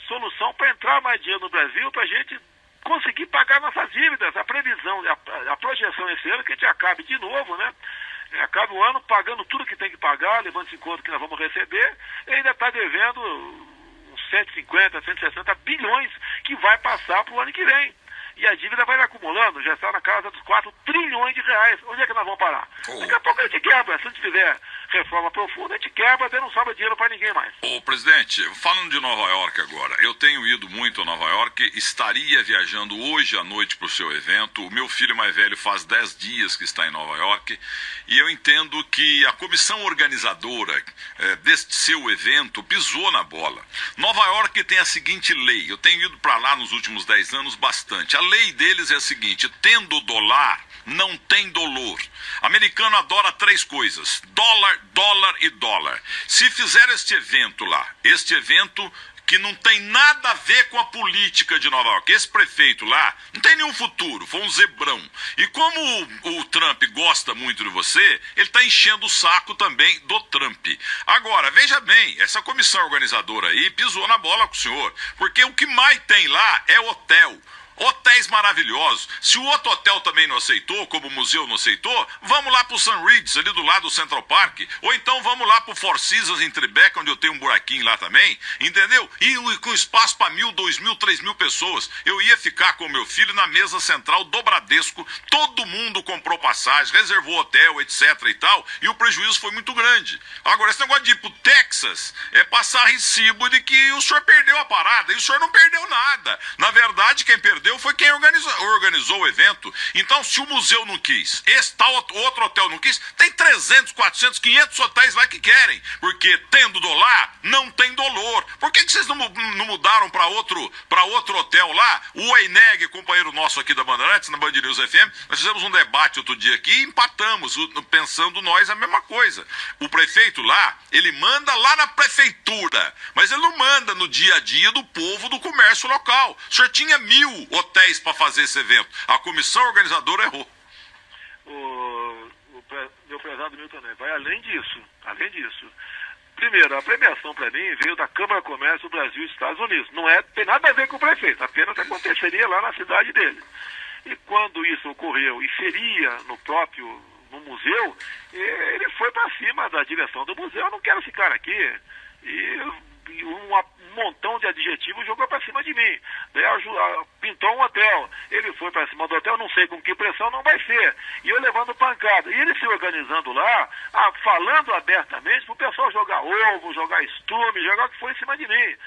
solução para entrar mais dinheiro no Brasil, para a gente conseguir pagar nossas dívidas. A previsão, a projeção esse ano, que a gente acabe de novo, né? Acabe o ano pagando tudo que tem que pagar, levando em conta que nós vamos receber, e ainda está devendo uns 150, 160 bilhões que vai passar para o ano que vem. E a dívida vai acumulando, já está na casa dos 4 trilhões de reais. Onde é que nós vamos parar? Daqui a pouco a gente quebra. Se a gente fizer reforma profunda, a gente quebra, até não sobra dinheiro para ninguém mais. Ô, presidente, falando de Nova York agora, eu tenho ido muito a Nova York, estaria viajando hoje à noite para o seu evento. O meu filho mais velho faz 10 dias que está em Nova York, e eu entendo que a comissão organizadora deste seu evento pisou na bola. Nova York tem a seguinte lei, eu tenho ido para lá nos últimos 10 anos bastante. A lei deles é a seguinte: tendo dólar, não tem dolor. Americano adora 3 coisas: dólar, dólar e dólar. Se fizer este evento lá, este evento que não tem nada a ver com a política de Nova York, esse prefeito lá não tem nenhum futuro, foi um zebrão. E como o Trump gosta muito de você, ele está enchendo o saco também do Trump. Agora, veja bem, essa comissão organizadora aí pisou na bola com o senhor, porque o que mais tem lá é hotel. Hotéis maravilhosos. Se o outro hotel também não aceitou, como o museu não aceitou, vamos lá pro St. Regis, ali do lado do Central Park. Ou então vamos lá pro Four Seasons em Tribeca, onde eu tenho um buraquinho lá também. Entendeu? E com espaço para 1.000, 2.000, 3.000 pessoas. Eu ia ficar com meu filho na mesa central do Bradesco. Todo mundo comprou passagem, reservou hotel, etc e tal. E o prejuízo foi muito grande. Agora, esse negócio de ir pro Texas é passar recibo de que o senhor perdeu a parada. E o senhor não perdeu nada. Na verdade, quem perdeu foi quem organizou o evento. Então, se o museu não quis, esse tal outro hotel não quis, tem 300, 400, 500 hotéis lá que querem, porque tendo dólar, não tem dolor. Por que vocês não mudaram para outro hotel lá? O Eineg, companheiro nosso aqui da Bandeirantes, na Band News FM, nós fizemos um debate outro dia aqui e empatamos, pensando nós a mesma coisa. O prefeito lá, ele manda lá na prefeitura, mas ele não manda no dia a dia do povo do comércio local. O senhor tinha 1.000 hotéis para fazer esse evento. A comissão organizadora errou. Meu prezado Milton Neves, vai além disso. Primeiro, a premiação para mim veio da Câmara de Comércio do Brasil e Estados Unidos. Tem nada a ver com o prefeito, apenas aconteceria lá na cidade dele. E quando isso ocorreu e seria no museu, ele foi para cima da direção do museu: eu não quero ficar aqui. E um montão de adjetivos jogou para cima de mim. Daí pintou um hotel, ele foi para cima do hotel, não sei com que pressão, não vai ser. E eu levando pancada. E ele se organizando lá, falando abertamente para o pessoal jogar ovo, jogar estrume, jogar o que foi em cima de mim.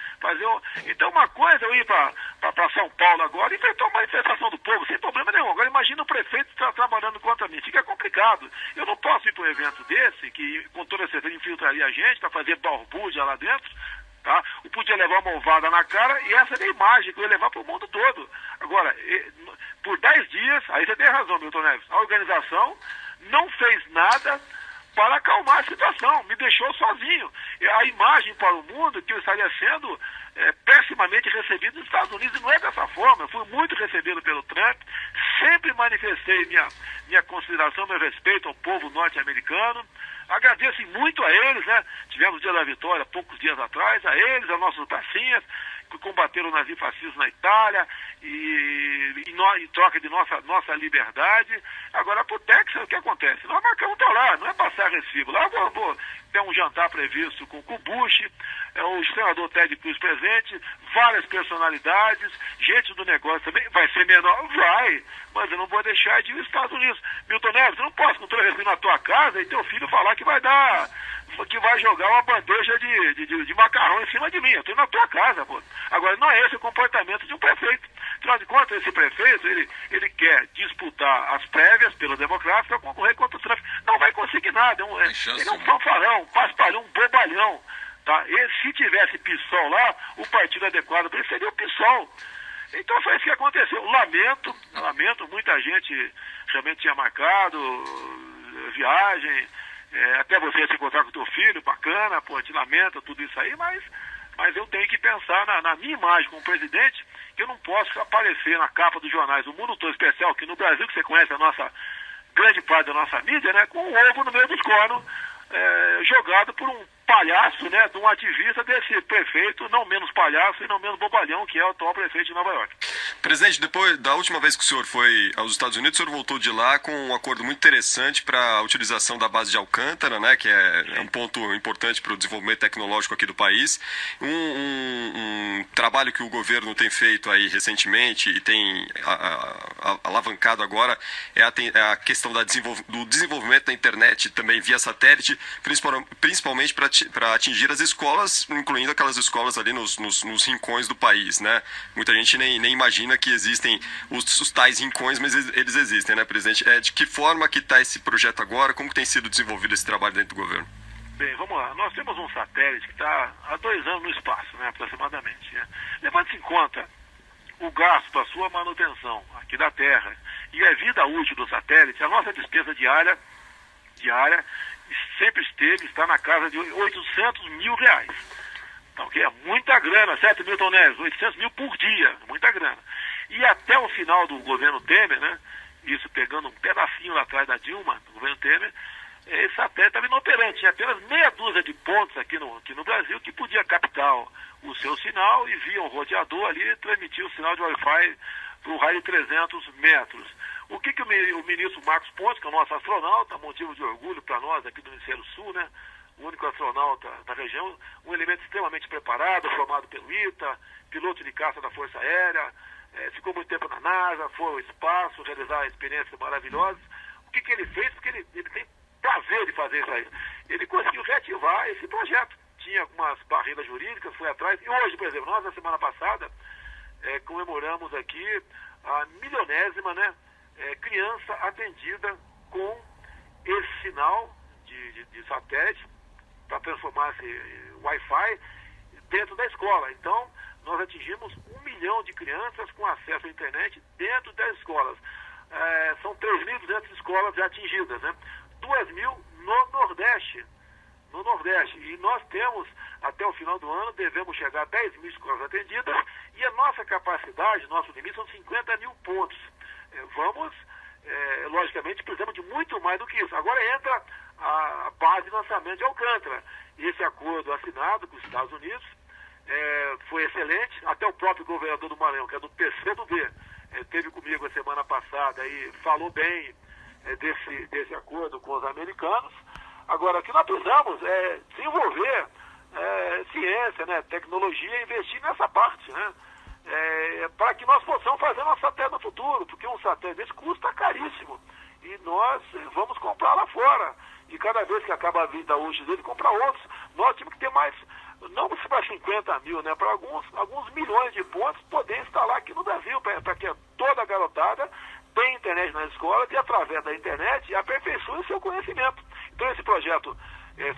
Então uma coisa é eu ir para São Paulo agora e enfrentar uma manifestação do povo, sem problema nenhum. Agora imagina o prefeito trabalhando contra mim, fica complicado. Eu não posso ir para um evento desse, que com toda certeza infiltraria a gente para fazer balbúrdia lá dentro, tá? Eu podia levar uma ovada na cara, e essa é a imagem que eu ia levar para o mundo todo. Agora, por 10 dias, aí você tem razão, Milton Neves, a organização não fez nada para acalmar a situação, me deixou sozinho. A imagem para o mundo que eu estaria sendo pessimamente recebido nos Estados Unidos, e não é dessa forma. Eu fui muito recebido pelo Trump, sempre manifestei minha consideração, meu respeito ao povo norte-americano. Agradeço muito a eles, né? Tivemos o Dia da Vitória poucos dias atrás, a eles, a nossos pracinhas, que combateram o nazifascismo na Itália em troca de nossa liberdade. Agora, pro Texas, o que acontece? Nós marcamos para lá, não é passar recibo. Lá vou ter um jantar previsto com o Bush, o senador Ted Cruz presente, várias personalidades, gente do negócio também. Vai ser menor? Vai, mas eu não vou deixar de ir aos Estados Unidos. Milton Neves, eu não posso, com todo respeito, na tua casa e teu filho falar que vai jogar uma bandeja de macarrão em cima de mim. Eu estou na tua casa, pô. Agora, não é esse o comportamento de um prefeito. Afinal de contas, esse prefeito, ele quer disputar as prévias pelo democrático para concorrer contra o Trump. Não vai conseguir nada. Ele é um fanfarrão, um paspalhão, um bobalhão. Tá? E se tivesse PSOL lá, o partido adequado para ele seria o PSOL. Então foi isso que aconteceu. Lamento, muita gente realmente tinha marcado viagem, até você se encontrar com o teu filho, bacana, pô, te lamenta tudo isso aí, mas eu tenho que pensar na minha imagem como presidente, que eu não posso aparecer na capa dos jornais do mundo todo, especial aqui no Brasil, que você conhece a nossa grande parte da nossa mídia, né, com um ovo no meio dos cornos, jogado por um palhaço, né, de um ativista desse prefeito, não menos palhaço e não menos bobalhão, que é o atual prefeito de Nova York. Presidente, depois da última vez que o senhor foi aos Estados Unidos, o senhor voltou de lá com um acordo muito interessante para a utilização da base de Alcântara, né, que é um ponto importante para o desenvolvimento tecnológico aqui do país. Um trabalho que o governo tem feito aí recentemente e tem alavancado agora é a questão do desenvolvimento da internet também via satélite, principalmente para atingir as escolas, incluindo aquelas escolas ali nos rincões do país, né? Muita gente nem imagina que existem os tais rincões, mas eles existem, né, presidente? De que forma que está esse projeto agora? Como que tem sido desenvolvido esse trabalho dentro do governo? Bem, vamos lá. Nós temos um satélite que está há 2 anos no espaço, né, aproximadamente. Né? Levando-se em conta o gasto para sua manutenção aqui da Terra e a vida útil do satélite, a nossa despesa diária sempre está na casa de 800 mil reais. Então, que é muita grana, certo, Milton Neves? 800 mil por dia, muita grana. E até o final do governo Temer, né, isso pegando um pedacinho lá atrás da Dilma, do governo Temer, esse satélite estava inoperante. Tinha apenas meia dúzia de pontos aqui no Brasil que podia captar o seu sinal e via um roteador ali transmitir o sinal de Wi-Fi para um raio de 300 metros. O que o ministro Marcos Pontes, que é o nosso astronauta, motivo de orgulho para nós aqui do Hemisfério Sul, né? O único astronauta da região, um elemento extremamente preparado, formado pelo ITA, piloto de caça da Força Aérea, ficou muito tempo na NASA, foi ao espaço, realizar experiências maravilhosas. O que ele fez? Porque ele tem prazer de fazer isso aí. Ele conseguiu reativar esse projeto. Tinha algumas barreiras jurídicas, foi atrás. E hoje, por exemplo, nós na semana passada comemoramos aqui a milionésima, né, criança atendida com esse sinal de satélite para transformar esse Wi-Fi dentro da escola. Então, nós atingimos 1 milhão de crianças com acesso à internet dentro das escolas. São 3.200 escolas já atingidas, né? 2.000 no Nordeste. E nós temos, até o final do ano, devemos chegar a 10.000 escolas atendidas e a nossa capacidade, nosso limite, são 50 mil pontos. Logicamente, precisamos de muito mais do que isso. Agora entra a base de lançamento de Alcântara. Esse acordo assinado com os Estados Unidos foi excelente. Até o próprio governador do Maranhão, que é do PCdoB, esteve comigo a semana passada e falou bem desse acordo com os americanos. Agora, o que nós precisamos é desenvolver ciência, né, tecnologia, investir nessa parte, né, para que nós possamos fazer nosso satélite no futuro, porque um satélite desse custa caríssimo e nós vamos comprar lá fora. E cada vez que acaba a vida útil dele, comprar outros. Nós temos que ter mais, não para 50 mil, né, para alguns milhões de pontos poder instalar aqui no Brasil, para que toda a garotada tenha internet nas escolas e, através da internet, aperfeiçoe o seu conhecimento. Então, esse projeto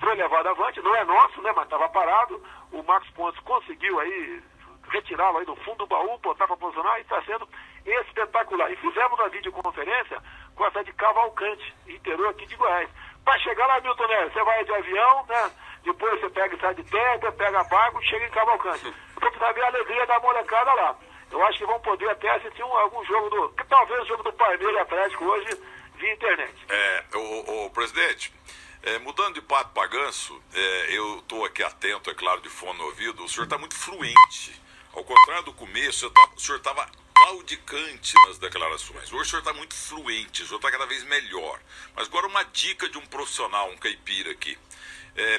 foi levado avante, não é nosso, né, mas estava parado. O Marcos Pontes conseguiu aí retirá-lo aí do fundo do baú, botar para funcionar e está sendo espetacular. E fizemos uma videoconferência com a cidade de Cavalcante, interior aqui de Goiás. Para chegar lá, Milton Neves, você vai de avião, né? Depois você pega e sai de terra, pega barco e chega em Cavalcante. Então você vai ver a alegria da molecada lá. Eu acho que vão poder até assistir algum jogo talvez o jogo do Palmeiras Atlético hoje via internet. O presidente, mudando de pato para ganso, eu estou aqui atento, é claro, de fone no ouvido. O senhor está muito fluente. Ao contrário do começo, o senhor estava claudicante nas declarações. Hoje o senhor está muito fluente, o senhor está cada vez melhor. Mas agora uma dica de um profissional, um caipira aqui.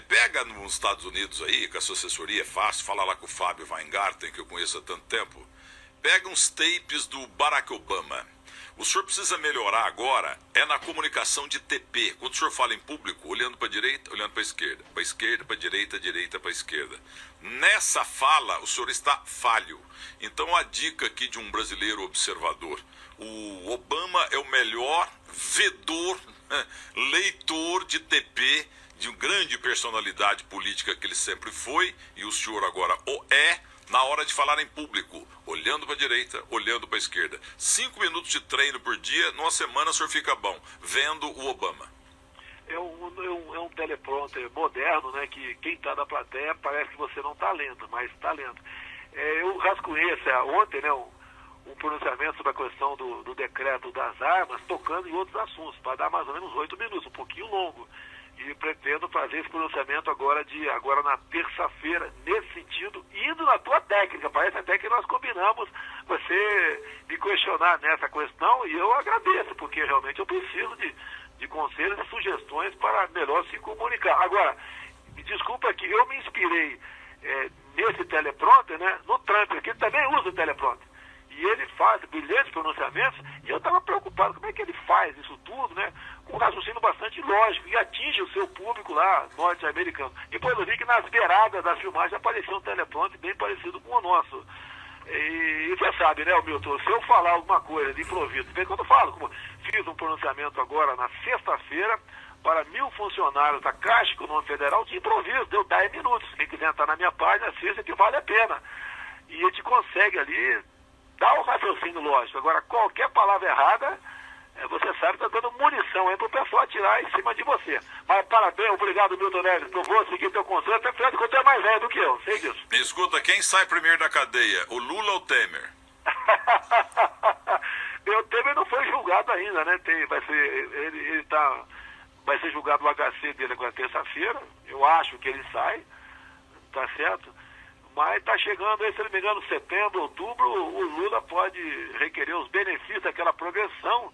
Pega nos Estados Unidos aí, com a sua assessoria, é fácil, fala lá com o Fábio Weingarten, que eu conheço há tanto tempo. Pega uns tapes do Barack Obama. O senhor precisa melhorar agora na comunicação de TP. Quando o senhor fala em público, olhando para a direita, olhando para a esquerda para a direita, direita para a esquerda. Nessa fala, o senhor está falho. Então, a dica aqui de um brasileiro observador. O Obama é o melhor vedor, leitor de TP, de uma grande personalidade política que ele sempre foi, e o senhor agora o é. na hora de falar em público, olhando para a direita, olhando para a esquerda. 5 minutos de treino por dia, numa semana o senhor fica bom, vendo o Obama. É um teleprompter moderno, né, que quem está na plateia parece que você não está lendo, mas está lendo. Eu rascunhei ontem, né, um pronunciamento sobre a questão do decreto das armas, tocando em outros assuntos, para dar mais ou menos 8 minutos, um pouquinho longo. E pretendo fazer esse pronunciamento agora na terça-feira, nesse sentido, indo na tua técnica. Parece até que nós combinamos você me questionar nessa questão, e eu agradeço, porque realmente eu preciso de conselhos e sugestões para melhor se comunicar. Agora, me desculpa que eu me inspirei nesse teleprompter, né, no Trump, que ele também usa o teleprompter. E ele faz brilhantes pronunciamentos, e eu estava preocupado, como é que ele faz isso tudo, né? Com um raciocínio bastante lógico, e atinge o seu público lá, norte-americano. Depois eu vi que nas beiradas da filmagem apareceu um teleprompter bem parecido com o nosso. E você sabe, né, Milton, se eu falar alguma coisa de improviso, vê quando eu falo, como fiz um pronunciamento agora na sexta-feira para 1.000 funcionários da Caixa Econômica Federal de improviso, deu 10 minutos. Quem quiser entrar na minha página, assista que vale a pena. E a gente consegue ali dar o raciocínio lógico. Agora, qualquer palavra errada, você sabe que está dando munição aí para o pessoal atirar em cima de você. Mas parabéns, obrigado, Milton Neves. Eu vou seguir teu conselho, até porque você é mais velho do que eu, sei disso. Me escuta, quem sai primeiro da cadeia, o Lula ou o Temer? O Temer não foi julgado ainda, né? Vai ser julgado o HC dele agora terça-feira. Eu acho que ele sai, tá certo? Mas está chegando aí, se não me engano, setembro, outubro, o Lula pode requerer os benefícios daquela progressão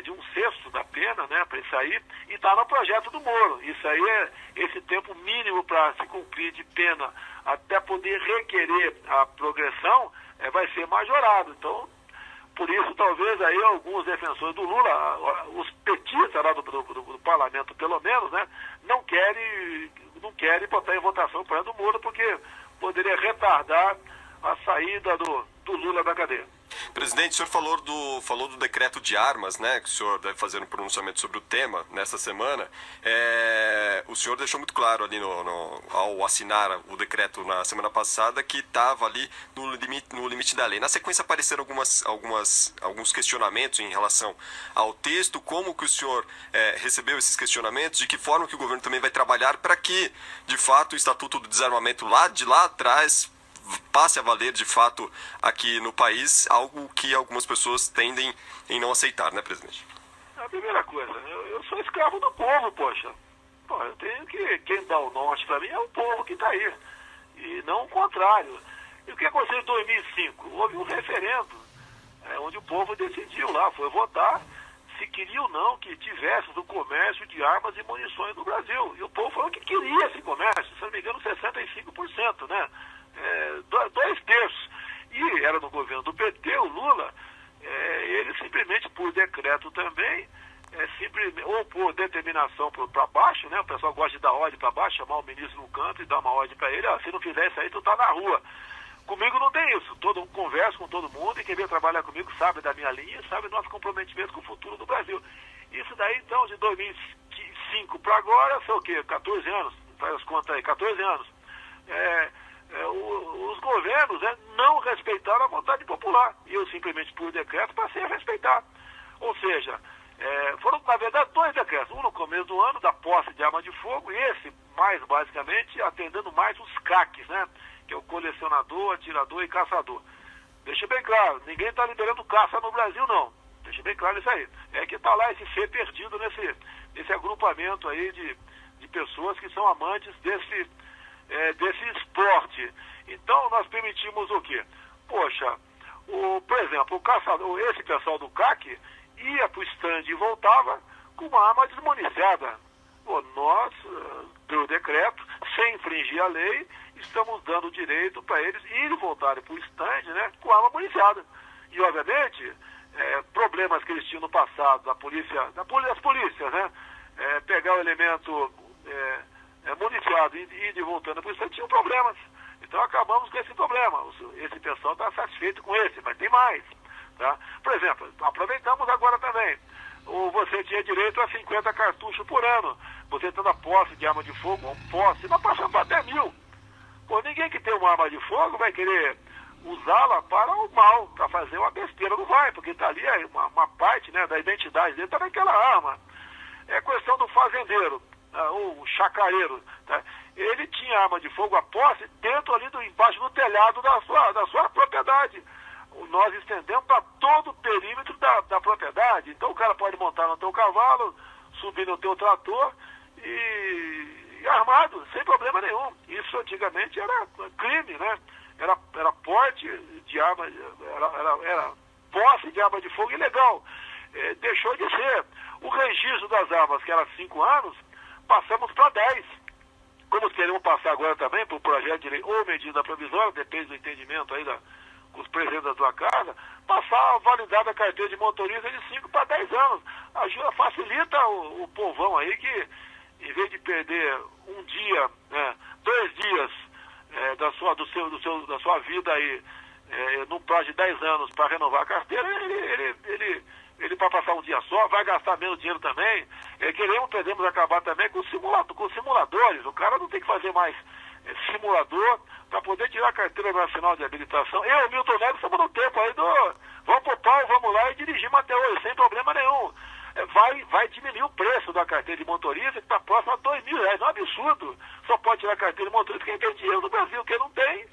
de 1/6 da pena, né, para ele sair, e está no projeto do Moro. Isso aí é esse tempo mínimo para se cumprir de pena até poder requerer a progressão, vai ser majorado. Então, por isso, talvez aí alguns defensores do Lula, os petistas lá do parlamento, pelo menos, né, não querem botar em votação o projeto do Moro, porque poderia retardar a saída do Lula da cadeia. Presidente, o senhor falou do decreto de armas, né, que o senhor deve fazer um pronunciamento sobre o tema nesta semana. O senhor deixou muito claro ali ao assinar o decreto na semana passada que estava ali no limite da lei. Na sequência apareceram alguns questionamentos em relação ao texto, como que o senhor recebeu esses questionamentos, de que forma que o governo também vai trabalhar para que, de fato, o Estatuto do Desarmamento lá atrás passe a valer de fato aqui no país, algo que algumas pessoas tendem em não aceitar, né, presidente? A primeira coisa, eu sou escravo do povo, poxa. Eu tenho que, quem dá o norte para mim é o povo que está aí, e não o contrário. E o que aconteceu em 2005? Houve um referendo, onde o povo decidiu lá, foi votar se queria ou não que tivesse o comércio de armas e munições no Brasil. E o povo falou que queria esse comércio, se não me engano 65%, né? 2/3. E era no governo do PT, o Lula, ele simplesmente por decreto também, ou por determinação para baixo, né? O pessoal gosta de dar ordem para baixo, chamar o ministro no canto e dar uma ordem para ele, se não fizer isso aí, tu tá na rua. Comigo não tem isso, converso com todo mundo, e quem vem trabalhar comigo sabe da minha linha, sabe do nosso comprometimento com o futuro do Brasil. Isso daí, então, de 2005 para agora, sei o quê, 14 anos, faz as contas aí, 14 anos. Os governos não respeitaram a vontade popular. E eu simplesmente, por decreto, passei a respeitar. Ou seja, foram, na verdade, 2 decretos. Um no começo do ano, da posse de arma de fogo, e esse, mais basicamente, atendendo mais os CACs, né? Que é o colecionador, atirador e caçador. Deixa bem claro, ninguém está liberando caça no Brasil, não. Deixa bem claro isso aí. É que está lá esse ser perdido nesse agrupamento aí de pessoas que são amantes desse esporte. Então nós permitimos o quê? Poxa, por exemplo, o caçador, esse pessoal do CAC ia para o stand e voltava com uma arma desmuniciada. Nós, pelo decreto, sem infringir a lei, estamos dando direito para eles irem e voltarem para o stand, né, com arma municiada. E obviamente, problemas que eles tinham no passado, das polícias, né, pegar o elemento municiado e ir voltando para o stand, tinham problemas. Então acabamos com esse problema. Esse pessoal está satisfeito com esse, mas tem mais. Tá? Por exemplo, aproveitamos agora também. Você tinha direito a 50 cartuchos por ano. Você tendo a posse de arma de fogo, posse, não passando para até 1.000. Pô, ninguém que tem uma arma de fogo vai querer usá-la para o mal, para fazer uma besteira. Não vai, porque está ali uma parte, né, da identidade dele, está naquela arma. É questão do fazendeiro, ou chacareiro, tá? Ele tinha arma de fogo, a posse, dentro ali embaixo do telhado da sua propriedade. Nós estendemos para todo o perímetro da propriedade. Então o cara pode montar no teu cavalo, subir no teu trator e armado, sem problema nenhum. Isso antigamente era crime, né? Era porte de arma, era posse de arma de fogo ilegal. Deixou de ser. O registro das armas, que era 5 anos, passamos para 10. Como queremos passar agora também para o projeto de lei ou medida provisória, depende do entendimento aí com os presidentes da tua casa, passar a validade da carteira de motorista de 5 para 10 anos. Ajuda, facilita o povão aí que, em vez de perder um dia, 2 dias da sua vida aí, no prazo de 10 anos para renovar a carteira, ele para passar um dia só, vai gastar menos dinheiro também. Podemos acabar também com simuladores. O cara não tem que fazer mais simulador para poder tirar a carteira nacional de habilitação. Eu e o Milton Neves estamos no tempo aí vamos pro pau, vamos lá e dirigimos até hoje, sem problema nenhum. Vai diminuir o preço da carteira de motorista, que está próximo a R$2.000. É um absurdo. Só pode tirar a carteira de motorista quem tem dinheiro no Brasil. Quem não tem,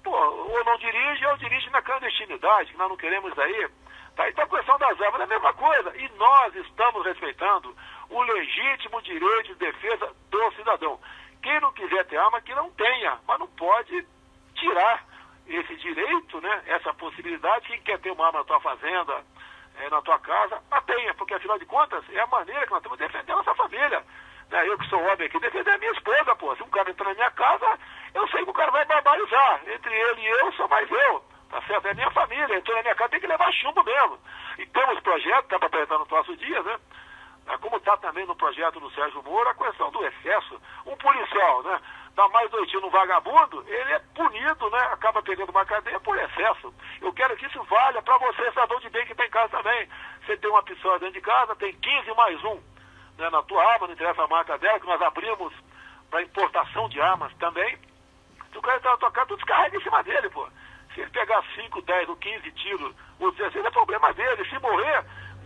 ou não dirige, ou dirige na clandestinidade, que nós não queremos isso aí. Tá? Então a questão das armas é a mesma coisa. E nós estamos respeitando o legítimo direito de defesa do cidadão. Quem não quiser ter arma, que não tenha. Mas não pode tirar esse direito, né? Essa possibilidade. Quem quer ter uma arma na tua fazenda, na tua casa, a tenha. Porque afinal de contas, é a maneira que nós estamos defendendo a nossa família. Né? Eu que sou homem aqui, defender a minha esposa, pô. Se um cara entrar na minha casa, eu sei que o cara vai barbarizar. Entre ele e eu, sou mais eu. Tá certo? É a minha família. Entrou na minha casa, tem que levar chumbo mesmo. E temos projeto, está para apresentar nos próximos dias, né? Como está também no projeto do Sérgio Moro, a questão do excesso. Um policial, né? Dá mais 2 tiros no vagabundo, ele é punido, né? Acaba pegando uma cadeia por excesso. Eu quero que isso valha para você, cidadão de bem que tem em casa também. Você tem uma pistola dentro de casa, tem 15 mais 1, né, na tua arma, não interessa a marca dela, que nós abrimos para importação de armas também. Se o cara entrar na tua casa, tu descarrega em cima dele, pô. Se ele pegar 5, 10 ou 15 tiros, ou 16, é problema dele. Se morrer,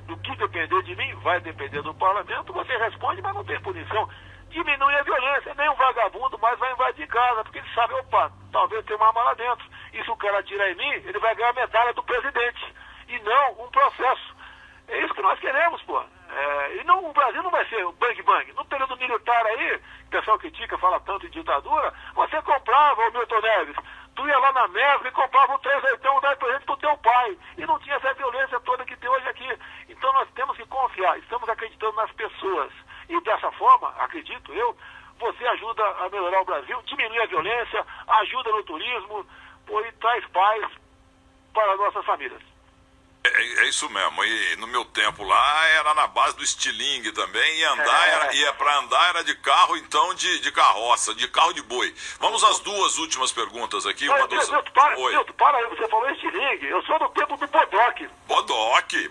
do que depender de mim, vai depender do parlamento, você responde, mas não tem punição. Diminui a violência, nem um vagabundo mais vai invadir casa, porque ele sabe, opa, talvez tenha uma arma lá dentro. E se o cara atirar em mim, ele vai ganhar a medalha do presidente, e não um processo. É isso que nós queremos, pô. E não, o Brasil não vai ser bang-bang. No período militar aí, o pessoal critica, fala tanto em ditadura, você comprava, ô Milton Neves, tu ia lá na Mesma e comprava um 3/8 dar presente pro teu pai. E não tinha essa violência toda que tem hoje aqui. Então nós temos que confiar, estamos acreditando nas pessoas. E dessa forma, acredito eu, você ajuda a melhorar o Brasil, diminui a violência, ajuda no turismo, e traz paz para as nossas famílias. É isso mesmo, e no meu tempo lá era na base do estilingue também, e andar para andar era de carro, então de carroça, de carro de boi. Vamos às 2 últimas perguntas aqui. Para aí, você falou estilingue, eu sou do tempo do bodoque. Bodoque.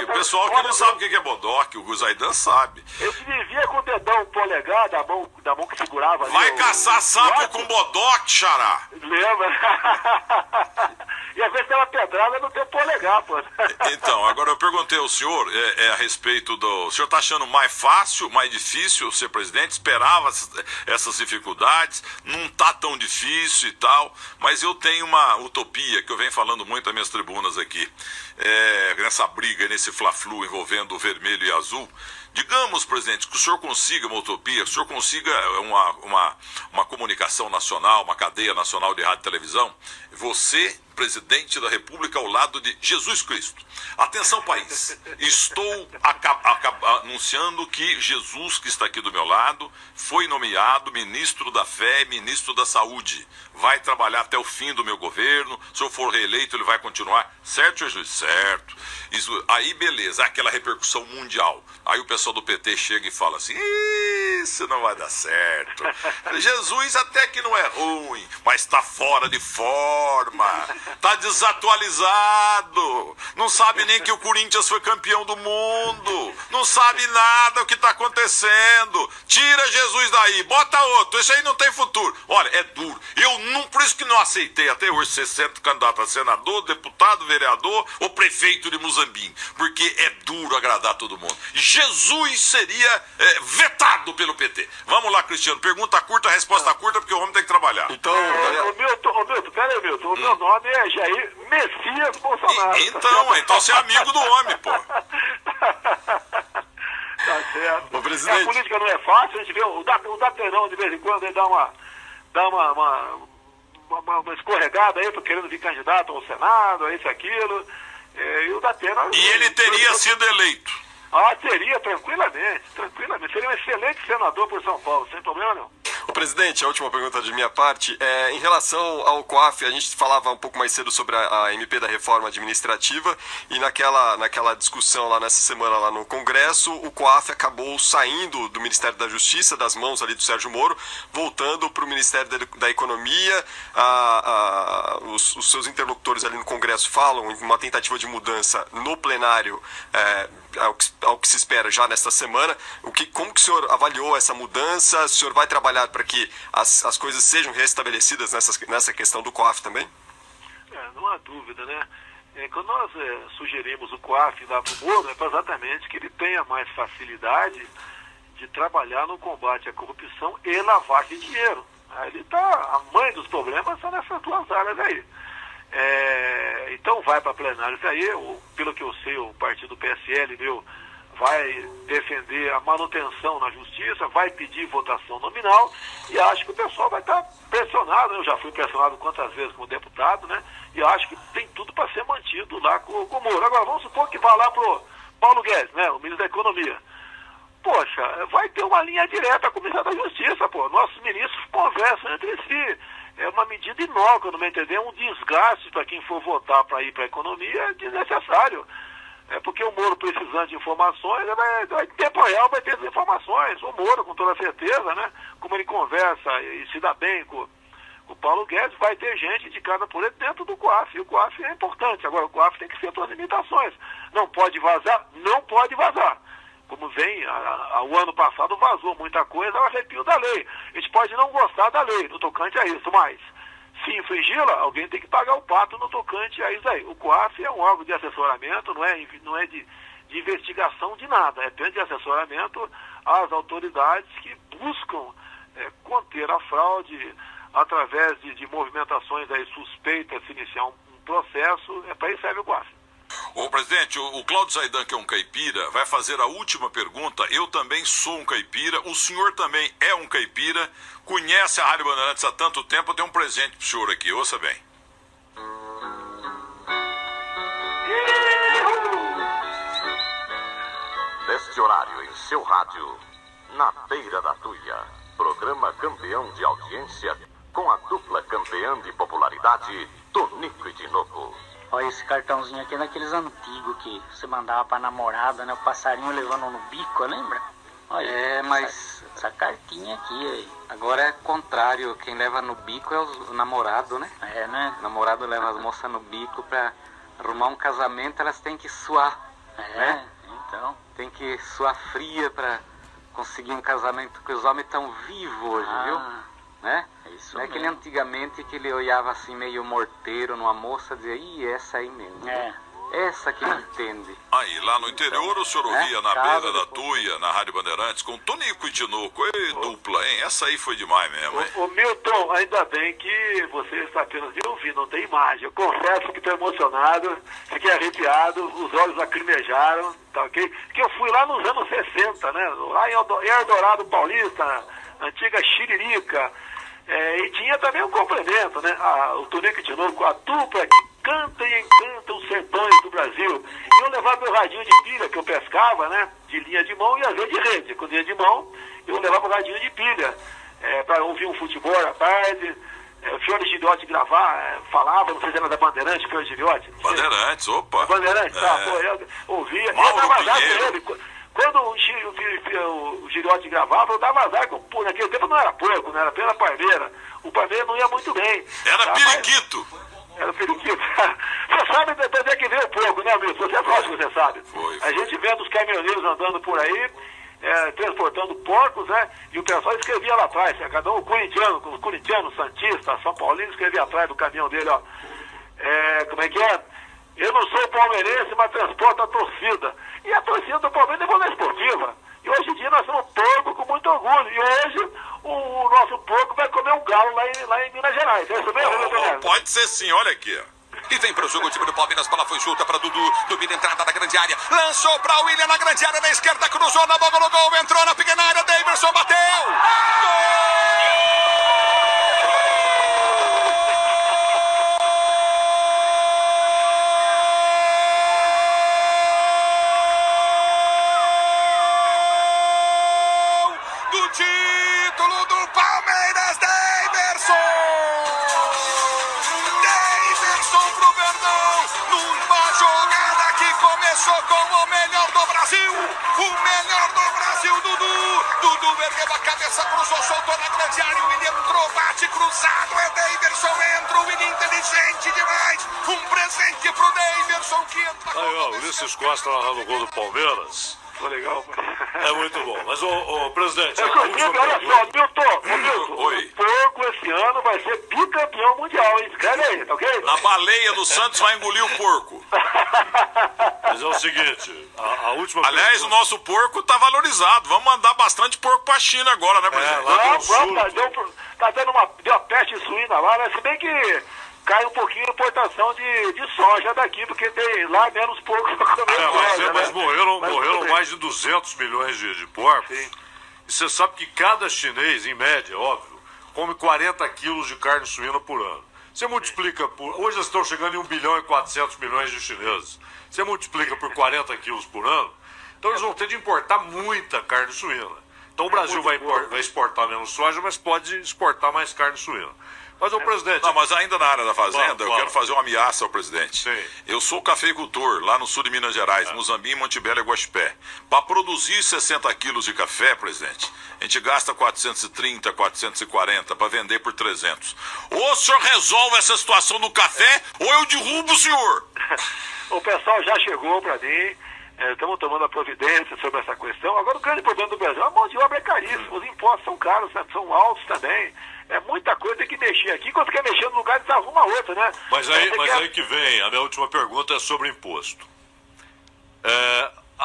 O pessoal que não sabe o que é bodoque, o Zaidan sabe. Eu vivia com o dedão polegar da mão que segurava ali. Vai caçar sapo com bodoque, xará. Lembra? E às vezes pela pedrada não tem polegar, pô. Então, agora eu perguntei ao senhor a respeito do... O senhor está achando mais fácil, mais difícil ser presidente? Esperava essas dificuldades? Não está tão difícil e tal, mas eu tenho uma utopia que eu venho falando muito nas minhas tribunas aqui. Nessa briga, nesse fla-flu envolvendo o vermelho e azul. Digamos, presidente, que o senhor consiga uma utopia, que o senhor consiga uma comunicação nacional, uma cadeia nacional de rádio e televisão, você, presidente da República, ao lado de Jesus Cristo. Atenção, país, estou anunciando que Jesus, que está aqui do meu lado, foi nomeado ministro da Fé e ministro da Saúde. Vai trabalhar até o fim do meu governo, se eu for reeleito ele vai continuar. Certo, Jesus? Certo. Isso, aí beleza, aquela repercussão mundial. Aí o pessoal do PT chega e fala assim, isso não vai dar certo. Jesus até que não é ruim, mas está fora de forma, está desatualizado, não sabe nem que o Corinthians foi campeão do mundo, não sabe nada o que está acontecendo. Tira Jesus daí, bota outro, esse aí não tem futuro. Olha, é duro. Eu não, por isso que não aceitei até hoje ser candidato a senador, deputado, vereador ou prefeito de Muzambinho, porque é duro agradar todo mundo. Jesus seria vetado pelo PT. Vamos lá, Cristiano, pergunta curta, resposta curta, porque o homem tem que trabalhar. Então, Milton, peraí, Milton, o meu nome é Jair Messias Bolsonaro. Então você é amigo do homem, pô. Tá certo. Ô, presidente. A política não é fácil, a gente vê o Daterão de vez em quando ele dá uma escorregada aí, querendo vir candidato ao Senado, isso, aquilo. E o Datena... E ele teria sido eleito. Teria, tranquilamente. Seria um excelente senador por São Paulo, sem problema nenhum. O presidente, a última pergunta de minha parte, em relação ao COAF, a gente falava um pouco mais cedo sobre a MP da reforma administrativa e naquela discussão lá nessa semana lá no Congresso, o COAF acabou saindo do Ministério da Justiça, das mãos ali do Sérgio Moro, voltando para o Ministério da Economia. Os seus interlocutores ali no Congresso falam em uma tentativa de mudança no plenário, ao que se espera já nesta semana. Como que o senhor avaliou essa mudança? O senhor vai trabalhar para que as coisas sejam restabelecidas nessa questão do COAF também? Não há dúvida, né? Quando nós sugerimos o COAF lá para o Moro, é para exatamente que ele tenha mais facilidade de trabalhar no combate à corrupção e lavagem de dinheiro. A mãe dos problemas são nessas duas áreas aí. Então vai para plenário isso aí, pelo que eu sei, o partido PSL vai defender a manutenção na justiça, vai pedir votação nominal e acho que o pessoal vai estar pressionado. Eu já fui pressionado quantas vezes como deputado, né? E acho que tem tudo para ser mantido lá com o Moro. Agora vamos supor que vá lá pro Paulo Guedes, né? O ministro da Economia. Poxa, vai ter uma linha direta com o ministro da Justiça, pô. Nossos ministros conversam entre si. É uma medida inócua, no meu entender, um desgaste para quem for votar para ir para a economia é desnecessário. Porque o Moro, precisando de informações, em tempo real vai ter as informações. O Moro, com toda certeza, né? Como ele conversa e se dá bem com o Paulo Guedes, vai ter gente indicada por ele dentro do COAF. E o COAF é importante. Agora, o COAF tem que ser suas limitações. Não pode vazar? Não pode vazar. Como o ano passado vazou muita coisa, é um arrepio da lei. A gente pode não gostar da lei no tocante a isso, mas se infringi-la, alguém tem que pagar o pato no tocante a isso aí. O COAF é um órgão de assessoramento, não é de investigação de nada, é apenas de assessoramento às autoridades que buscam conter a fraude através de movimentações aí suspeitas, se iniciar um processo, para isso serve o COAF. Ô, presidente, o Cláudio Zaidan, que é um caipira, vai fazer a última pergunta. Eu também sou um caipira, o senhor também é um caipira, conhece a Rádio Bandeirantes há tanto tempo, eu tenho um presente pro senhor aqui, ouça bem. Neste horário, em seu rádio, Na Beira da Tuia, programa campeão de audiência com a dupla campeã de popularidade, Tonico e Tinoco. Olha, esse cartãozinho aqui é daqueles antigos que você mandava pra namorada, né? O passarinho levando no bico, lembra? Olha, mas essa cartinha aqui aí. Agora é contrário, quem leva no bico é o namorado, né? Né? O namorado leva as moças no bico pra arrumar um casamento, elas têm que suar, né? Então. Tem que suar fria pra conseguir um casamento, porque os homens estão vivos hoje, viu? Né? Isso não é mesmo. que ele antigamente que ele olhava assim meio morteiro numa moça e dizia, ih, essa aí mesmo. Essa que me entende. Aí, lá no interior, o senhor ouvia na beira da Tuia, na Rádio Bandeirantes, com Tonico e Tinoco. Ei, dupla, hein? Essa aí foi demais mesmo, hein? Ô Milton, ainda bem que você está apenas de ouvir, não tem imagem. Eu confesso que estou emocionado, fiquei arrepiado, os olhos lacrimejaram, tá ok? Porque eu fui lá nos anos 60, né? Lá em Eldorado Paulista, antiga Xiririca. E tinha também um complemento, né? O Tonico e Tinoco, a dupla que canta e encanta os sertões do Brasil. E eu levava meu radinho de pilha, que eu pescava, né? De linha de mão e às vezes de rede. Com linha de mão, eu levava o radinho de pilha para ouvir um futebol à tarde. O Fiore Giliotti gravar, falava, não sei se era da Bandeirante, Fiore Giliotti. Bandeirantes, opa. Bandeirantes, tá, pô, eu ouvia. Mauro Eu trabalhava Pinheiro. com ele. Quando o Gigliotti gravava, eu dava azar, que naquele tempo não era porco, não era pela Parmeira. O Parmeira não ia muito bem. Era periquito. Era periquito. Você sabe depois é que veio o porco, né, Milton? Você gosta que você sabe. Foi. A gente vendo os caminhoneiros andando por aí, transportando porcos, né? E o pessoal escrevia lá atrás, cada um corintiano, santista, São Paulino, escrevia atrás do caminhão dele, ó. Como é que é? Eu não sou palmeirense, mas transporto a torcida. E a torcida do Palmeiras é esportiva. E hoje em dia nós somos porco com muito orgulho. E hoje o nosso porco vai comer um galo lá em Minas Gerais. É isso mesmo, pode ser sim, olha aqui, ó. E vem pro jogo o time do Palmeiras, bola foi chuta para Dudu, domina a entrada da grande área, lançou para William na grande área, na esquerda, cruzou na bola no gol, entrou na pequena área, Daverson bateu! Gol do título do Palmeiras, Daverson! Pro Verdão, numa jogada que começou com o melhor do Brasil, Dudu ergueu a cabeça, cruzou, soltou na grande área, o William entrou, bate cruzado, Daverson entra, o William inteligente demais, um presente pro Daverson que entra. Aí, ó, Ulisses Costa narrando o gol do Palmeiras. Foi legal, É muito bom. Mas, presidente... olha só, Milton, Oi. O porco esse ano vai ser bicampeão mundial, hein? Escreve aí, tá ok? A baleia do Santos vai engolir o porco. Mas é o seguinte, a última... Aliás, pergunta... o nosso porco tá valorizado. Vamos mandar bastante porco pra China agora, né, presidente? lá pelo sul. Deu uma peste suína lá, né? Se bem que cai um pouquinho a importação de soja daqui, porque tem lá menos porcos pra comer soja, mas né? morreram mais de 200 milhões de porcos. Sim. E você sabe que cada chinês, em média, óbvio, come 40 quilos de carne suína por ano. Você multiplica por... Hoje estão chegando em 1 bilhão e 400 milhões de chineses. Você multiplica por 40 quilos por ano, então eles vão ter de importar muita carne suína. Então o Brasil vai exportar menos soja, mas pode exportar mais carne suína. Mas o presidente... Não, mas ainda na área da fazenda, eu quero fazer uma ameaça ao presidente. Sim. Eu sou cafeicultor lá no sul de Minas Gerais, Muzambinho, Montebello e Guaxupé. Para produzir 60 quilos de café, presidente, a gente gasta 430, 440 para vender por 300. Ou o senhor resolve essa situação do café, ou eu derrubo o senhor. O pessoal já chegou para mim, estamos tomando a providência sobre essa questão. Agora, o grande problema do Brasil, a mão de obra é caríssima, os impostos são caros, são altos também. É muita coisa, tem que mexer aqui. Quando você quer mexer no lugar, você arruma outro, né? Mas aí que vem, a minha última pergunta é sobre imposto.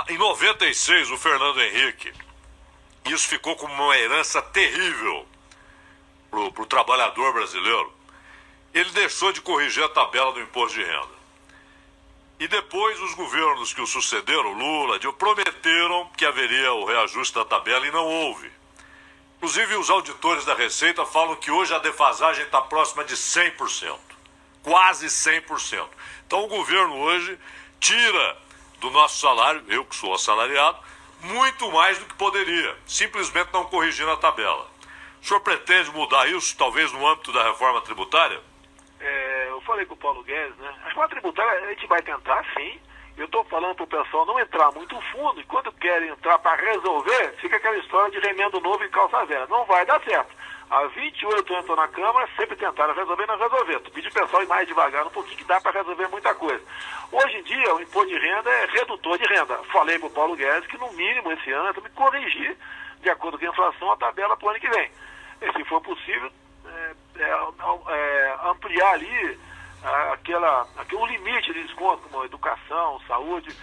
Em 96, o Fernando Henrique, isso ficou como uma herança terrível pro trabalhador brasileiro. Ele deixou de corrigir a tabela do imposto de renda. E depois os governos que o sucederam, Lula, prometeram que haveria o reajuste da tabela e não houve. Inclusive, os auditores da Receita falam que hoje a defasagem está próxima de 100%. Quase 100%. Então, o governo hoje tira do nosso salário, eu que sou assalariado, muito mais do que poderia, simplesmente não corrigindo a tabela. O senhor pretende mudar isso, talvez no âmbito da reforma tributária? Eu falei com o Paulo Guedes, né? A reforma tributária a gente vai tentar, sim. Eu estou falando para o pessoal não entrar muito fundo, e quando querem entrar para resolver, fica aquela história de remendo novo em calça velha. Não vai dar certo. Há 28 anos na Câmara, sempre tentaram resolver, não resolver. Tu pedi o pessoal ir mais devagar um pouquinho, que dá para resolver muita coisa. Hoje em dia, o imposto de renda é redutor de renda. Falei para o Paulo Guedes que, no mínimo, esse ano, eu tenho que corrigir, de acordo com a inflação, a tabela para o ano que vem. E, se for possível, ampliar ali o limite de desconto, como educação, saúde.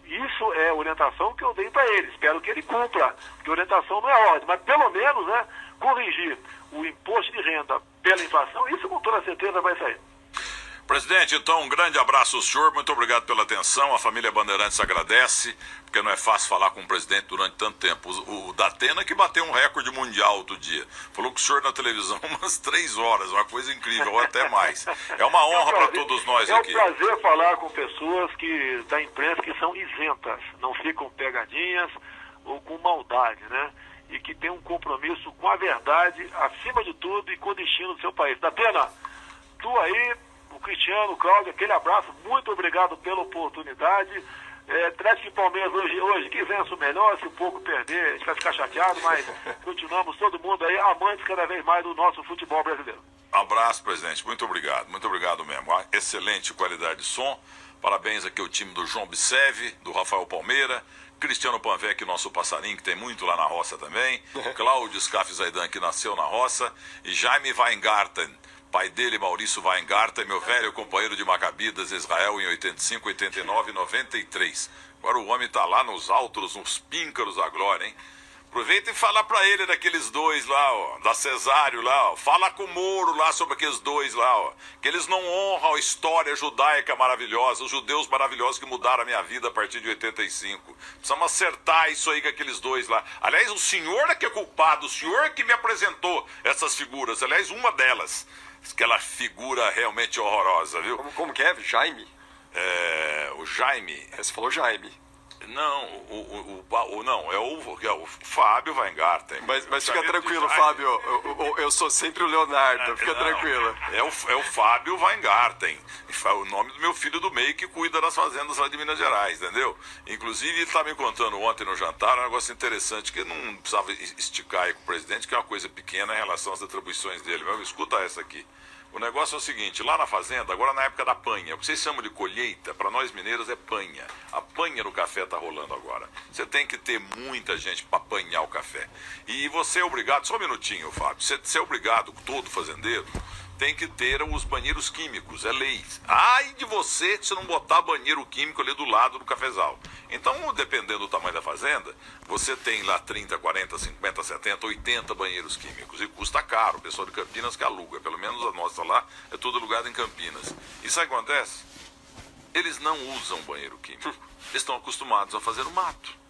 Isso é a orientação que eu dei para ele. Espero que ele cumpra, porque orientação não é ordem, mas pelo menos, né, corrigir o imposto de renda pela inflação, isso com toda certeza vai sair. Presidente, então um grande abraço ao senhor, muito obrigado pela atenção, a família Bandeirantes agradece, porque não é fácil falar com o presidente durante tanto tempo. O Datena que bateu um recorde mundial outro dia, falou com o senhor na televisão umas 3 horas, uma coisa incrível, ou até mais. É uma honra para todos nós aqui. É um prazer falar com pessoas da imprensa que são isentas, não ficam pegadinhas ou com maldade, né? E que tem um compromisso com a verdade, acima de tudo, e com o destino do seu país. Datena, tu aí... O Cristiano, o Cláudio, aquele abraço, muito obrigado pela oportunidade. Parece que o Palmeiras hoje que vença o melhor, se um pouco perder, a gente vai ficar chateado, mas continuamos todo mundo aí amantes cada vez mais do nosso futebol brasileiro. Abraço, presidente. Muito obrigado mesmo. Excelente qualidade de som. Parabéns aqui ao time do João Bisev, do Rafael Palmeira, Cristiano Panvec, nosso passarinho, que tem muito lá na roça também, Cláudio Scaff Zaidan, que nasceu na roça, e Jaime Weingarten, pai dele, Maurício Weingarten, meu velho companheiro de Macabidas, Israel, em 85, 89 e 93. Agora o homem tá lá nos altos, nos píncaros da glória, hein? Aproveita e fala pra ele daqueles dois lá, ó, da Cesário lá, ó. Fala com o Moro lá sobre aqueles dois lá, ó. Que eles não honram a história judaica maravilhosa, os judeus maravilhosos que mudaram a minha vida a partir de 85. Precisamos acertar isso aí com aqueles dois lá. Aliás, o senhor é que é culpado, o senhor é que me apresentou essas figuras. Aliás, uma delas, aquela figura realmente horrorosa, viu? Como que é? Jaime? O Jaime. Você falou Jaime. Não, não, é o Fábio Weingarten. Mas fica tranquilo, Fábio. Eu sou sempre o Leonardo, fica tranquilo. É o Fábio Weingarten. O nome do meu filho do meio que cuida das fazendas lá de Minas Gerais, entendeu? Inclusive, ele estava me contando ontem no jantar um negócio interessante que não precisava esticar aí com o presidente, que é uma coisa pequena em relação às atribuições dele. Mas escuta essa aqui. O negócio é o seguinte, lá na fazenda, agora na época da panha, o que vocês chamam de colheita, para nós mineiros é panha. A panha no café está rolando agora. Você tem que ter muita gente para apanhar o café. E você é obrigado, só um minutinho, Fábio, você é obrigado, todo fazendeiro, tem que ter os banheiros químicos, é lei. Ai de você se não botar banheiro químico ali do lado do cafezal. Então, dependendo do tamanho da fazenda, você tem lá 30, 40, 50, 70, 80 banheiros químicos. E custa caro, o pessoal de Campinas que aluga. Pelo menos a nossa lá é tudo alugado em Campinas. E sabe o que acontece? Eles não usam banheiro químico. Eles estão acostumados a fazer no mato.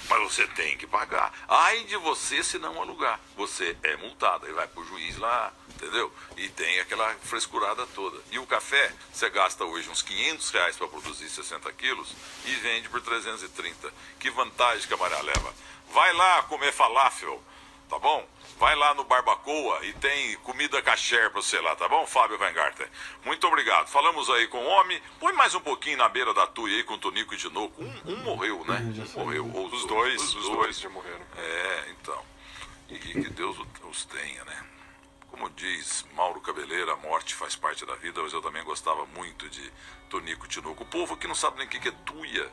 Mas você tem que pagar. Ai de você se não alugar. Você é multado. Aí vai pro juiz lá, entendeu? E tem aquela frescurada toda. E o café, você gasta hoje uns R$500 para produzir 60 quilos e vende por 330. Que vantagem que a Maria leva. Vai lá comer falafel, tá bom? Vai lá no Barbacoa e tem comida kasher pra você lá, tá bom, Fábio Weingarten? Muito obrigado. Falamos aí com o homem. Põe mais um pouquinho na beira da tuia aí com o Tonico e Tinoco. Um morreu, né? Morreu. Ou os dois já morreram. Então. E que Deus os tenha, né? Como diz Mauro Cabeleira, a morte faz parte da vida, mas eu também gostava muito de Tonico e Tinoco. O povo aqui não sabe nem o que é tuia.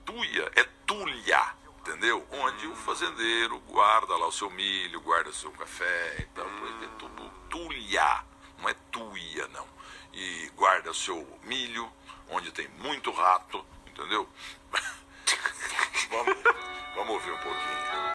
Tuia é tulha. Entendeu? Onde o fazendeiro guarda lá o seu milho, guarda o seu café, então é tudo tulha, não é tuia não. E guarda o seu milho, onde tem muito rato, entendeu? Vamos ouvir um pouquinho.